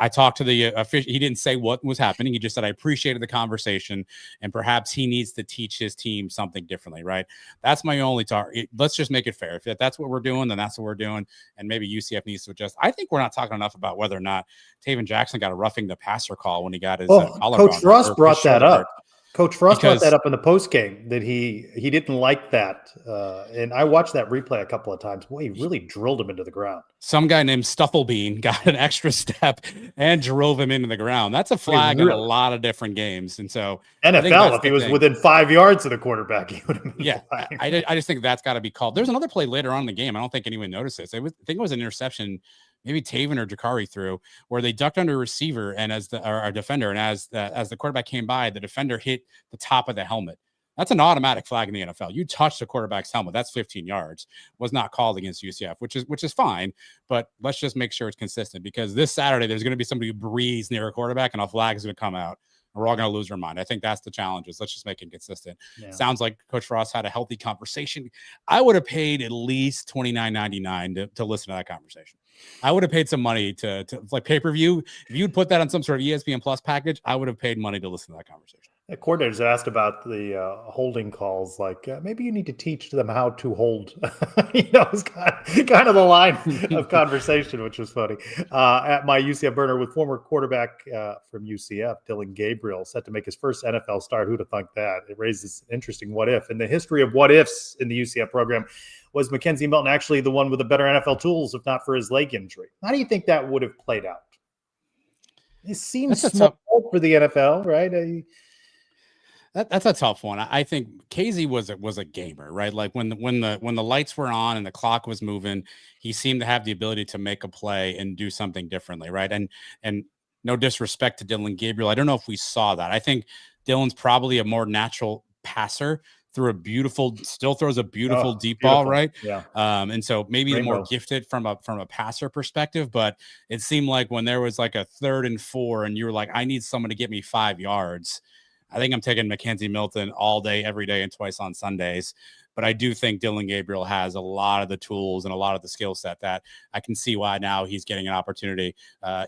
I talked to the official. He didn't say what was happening. He just said, I appreciated the conversation and perhaps he needs to teach his team something differently, right? That's my only target. Let's just make it fair. If that's what we're doing, then that's what we're doing. And maybe UCF needs to adjust. I think we're not talking enough about whether or not Taven Jackson got a roughing the passer call when he got his collarbone. Coach Frost brought that up. Coach Frost brought that up in the post game that he didn't like that, and I watched that replay a couple of times. Boy, he really drilled him into the ground. Some guy named Stufflebean got an extra step and drove him into the ground. That's a flag in a lot of different games, and so NFL, if he was within 5 yards of the quarterback, he would have been. Yeah, I just think that's got to be called. There's another play later on in the game. I don't think anyone noticed this. I think it was an interception. Maybe Taven or Jakari threw, where they ducked under a receiver and as our defender, and as the quarterback came by, the defender hit the top of the helmet. That's an automatic flag in the NFL. You touch the quarterback's helmet, that's 15 yards. Was not called against UCF, which is fine. But let's just make sure it's consistent, because this Saturday there's going to be somebody who breathes near a quarterback and a flag is going to come out. We're all going to lose our mind. I think that's the challenge. Let's just make it consistent. Yeah. Sounds like Coach Frost had a healthy conversation. I would have paid at least $29.99 to listen to that conversation. I would have paid some money to like pay-per-view. If you'd put that on some sort of ESPN Plus package, I would have paid money to listen to that conversation. The coordinators asked about the holding calls, like maybe you need to teach them how to hold. It's kind of the line of conversation, which was funny. At my UCF burner with former quarterback from UCF, Dylan Gabriel, set to make his first NFL start. Who'd have thunk that? It raises an interesting what if. In the history of what ifs in the UCF program, was Mackenzie Milton actually the one with the better NFL tools, if not for his leg injury? How do you think that would have played out? It seems small for the NFL, right? That's a tough one. I think Casey was a gamer, right? Like when the lights were on and the clock was moving, he seemed to have the ability to make a play and do something differently, right? And no disrespect to Dylan Gabriel, I don't know if we saw that. I think Dylan's probably a more natural passer. Still throws a beautiful deep ball, right? Yeah. And so maybe more gifted from a passer perspective, but it seemed like when there was like a 3rd and 4 and you were like, I need someone to get me 5 yards. I think I'm taking Mackenzie Milton all day, every day, and twice on Sundays. But I do think Dylan Gabriel has a lot of the tools and a lot of the skill set that I can see why now he's getting an opportunity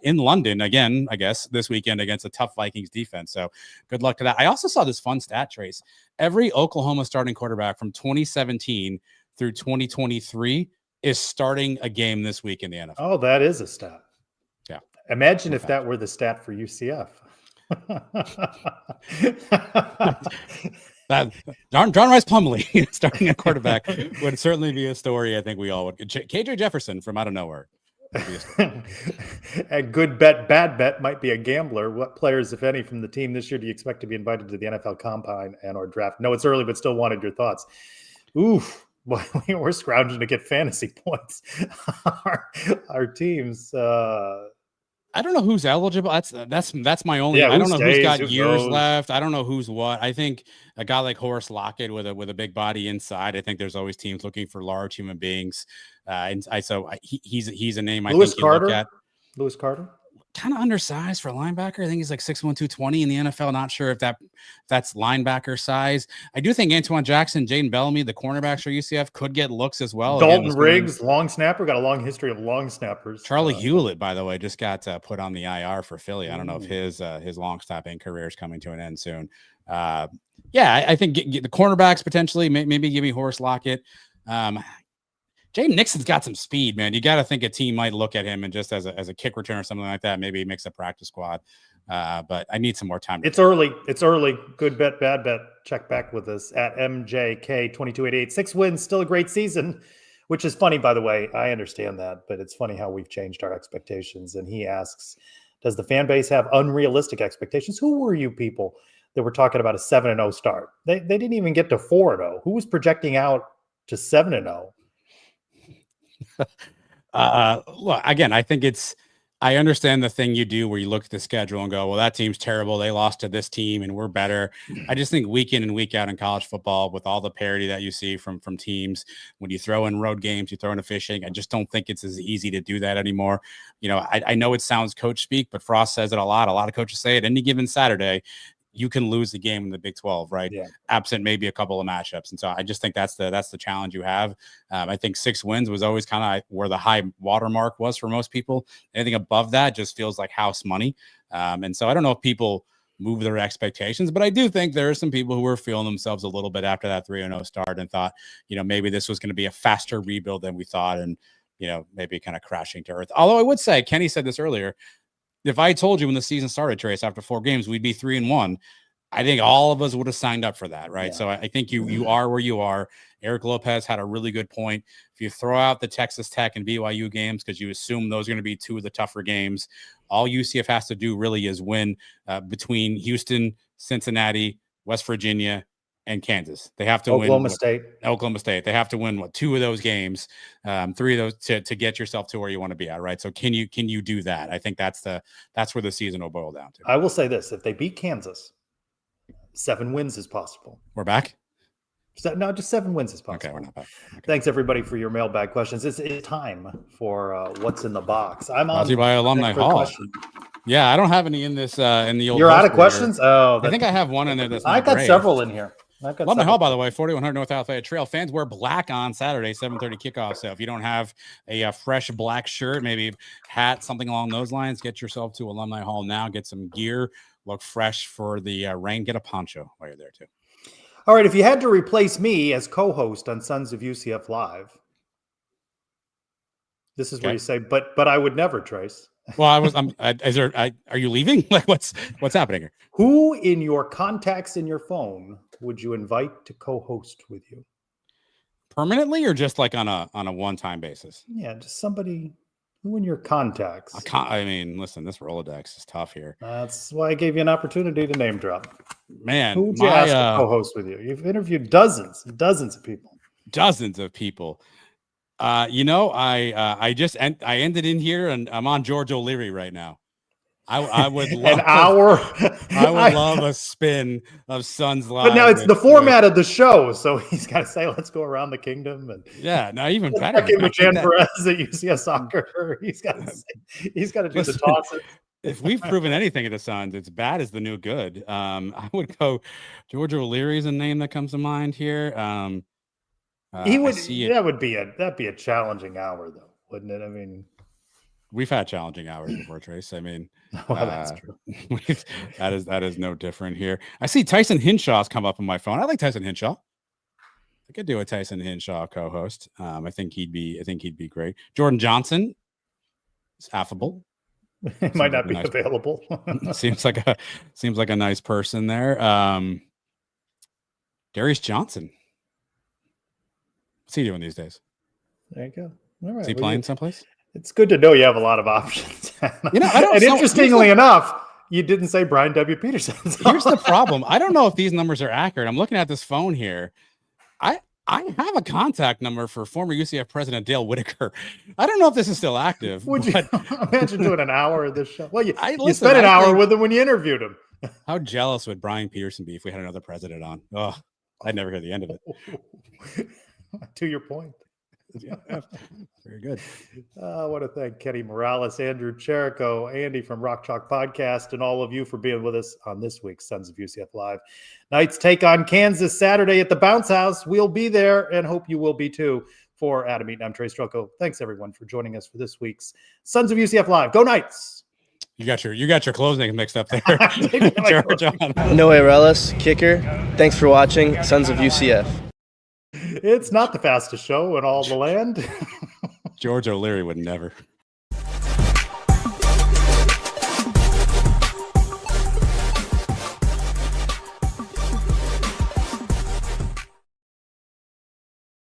in London again, I guess, this weekend against a tough Vikings defense. So good luck to that. I also saw this fun stat, Trace. Every Oklahoma starting quarterback from 2017 through 2023 is starting a game this week in the NFL. Oh, that is a stat. Yeah. Imagine if that were the stat for UCF. That John Rice Plumlee starting a quarterback would certainly be a story. I think we all would. KJ Jefferson from out of nowhere. A good bet, bad bet might be a gambler. What players, if any, from the team this year do you expect to be invited to the NFL Combine and/or draft? No, it's early, but still wanted your thoughts. Oof, boy, we're scrounging to get fantasy points. Our teams. I don't know who's eligible. That's my only. Yeah, I don't know who's got years goes. left. I don't know who's what. I think a guy like Horace Lockett with a big body inside. I think there's always teams looking for large human beings, he's a name I think you look at. Lewis Carter, kind of undersized for a linebacker. I think he's like 6'1", 220 in the NFL. Not sure if that's linebacker size. I do think Antoine Jackson, Jaden Bellamy, the cornerbacks for UCF, could get looks as well. Dalton Riggs, long snapper, got a long history of long snappers. Charlie Hewlett, by the way, just got put on the IR for Philly. I don't know if his long snapping career is coming to an end soon. I think get the cornerbacks potentially. Maybe give me Horace Lockett. Jaden Nixon's got some speed, man. You got to think a team might look at him and just as a kick return or something like that. Maybe he makes a practice squad. But I need some more time. It's early. Good bet, bad bet. Check back with us at MJK2288. 6 wins, still a great season, which is funny, by the way. I understand that, but it's funny how we've changed our expectations. And he asks, does the fan base have unrealistic expectations? Who were you people that were talking about a 7-0 start? They didn't even get to 4-0. Who was projecting out to 7-0? Look, again, I think I understand the thing you do where you look at the schedule and go, well, that team's terrible. They lost to this team and we're better. I just think week in and week out in college football, with all the parity that you see from teams, when you throw in road games, you throw in a fishing, I just don't think it's as easy to do that anymore. You know, I know it sounds coach speak, but Frost says it a lot. A lot of coaches say it. Any given Saturday, you can lose the game in the Big 12, right? Yeah. Absent maybe a couple of matchups. And so I just think that's the challenge you have. I think 6 wins was always kind of where the high watermark was for most people. Anything above that just feels like house money. And so I don't know if people move their expectations, but I do think there are some people who were feeling themselves a little bit after that 3-0 start and thought, maybe this was going to be a faster rebuild than we thought. And, maybe kind of crashing to earth. Although I would say, Kenny said this earlier, if I told you when the season started, Trace, after 4 games, we'd be 3-1, I think all of us would have signed up for that, right? Yeah. So I think you are where you are. Eric Lopez had a really good point. If you throw out the Texas Tech and BYU games, because you assume those are going to be 2 of the tougher games, all UCF has to do really is win between Houston, Cincinnati, West Virginia, and Kansas. They have to win Oklahoma State. They have to win 2 of those games, 3 of those to get yourself to where you want to be at, right? So can you do that? I think that's where the season will boil down to. I will say this: if they beat Kansas, 7 wins is possible. We're back. No, just 7 wins is possible. Okay, we're not back. Okay. Thanks everybody for your mailbag questions. It's time for what's in the box. I'm on by Alumni Hall. Yeah, I don't have any in this in the old. You're out of questions. Oh, I think I have one in there. I got several in here. Alumni Hall, by the way, 4100 North Alphabet Trail. Fans wear black on Saturday, 7:30 kickoff. So if you don't have a fresh black shirt, maybe hat, something along those lines, get yourself to Alumni Hall now. Get some gear. Look fresh for the rain. Get a poncho while you're there too. All right. If you had to replace me as co-host on Sons of UCF Live, this is where you say, but I would never, Trace. Well, are you leaving? Like what's happening here? Who in your contacts in your phone would you invite to co-host with you? permanently or just like on a one-time basis? Yeah, just somebody who in your contacts. I mean, listen, this Rolodex is tough here. That's why I gave you an opportunity to name drop. Man, who would you ask to co-host with you? You've interviewed dozens and dozens of people. Dozens of people. You know, I ended in here and I'm on George O'Leary right now. I would love an hour. I would love a spin of Suns Live. But now it's the format of the show, so he's got to say, "Let's go around the kingdom." And yeah, now even better. With Jan Perez at UCF Soccer, he's got to do the tosses. If we've proven anything at the Suns, it's bad is the new good. I would go George O'Leary is a name that comes to mind here. He would. That'd be a challenging hour, though, wouldn't it? I mean, we've had challenging hours before, Trace. I mean, well, that's true. that is no different here. I see Tyson Hinshaw's come up on my phone. I like Tyson Hinshaw. I could do a Tyson Hinshaw co-host. I think he'd be great. Jordan Johnson is affable. He might not be available. seems like a nice person there. Darius Johnson. What's he doing these days? There you go. All right. Is he playing someplace? It's good to know you have a lot of options. You know, and interestingly enough, you didn't say Brian W. Peterson. So. Here's the problem. I don't know if these numbers are accurate. I'm looking at this phone here. I have a contact number for former UCF president Dale Whitaker. I don't know if this is still active. Would you imagine doing an hour of this show? Well, you listen, spent an hour with him when you interviewed him. How jealous would Brian Peterson be if we had another president on? Oh, I'd never hear the end of it. To your point. Yeah, very good. I want to thank Kenny Morales, Andrew Cherico, Andy from Rock Chalk Podcast, and all of you for being with us on this week's Sons of UCF Live. Knights take on Kansas Saturday at the Bounce House. We'll be there and hope you will be too. For Adam Eaton, I'm Trace Strelko. Thanks everyone for joining us for this week's Sons of UCF Live. Go Knights! You got your closing mixed up there. Noe Relis, kicker. Thanks for watching Sons of UCF. It's not the fastest show in all the land. George O'Leary would never.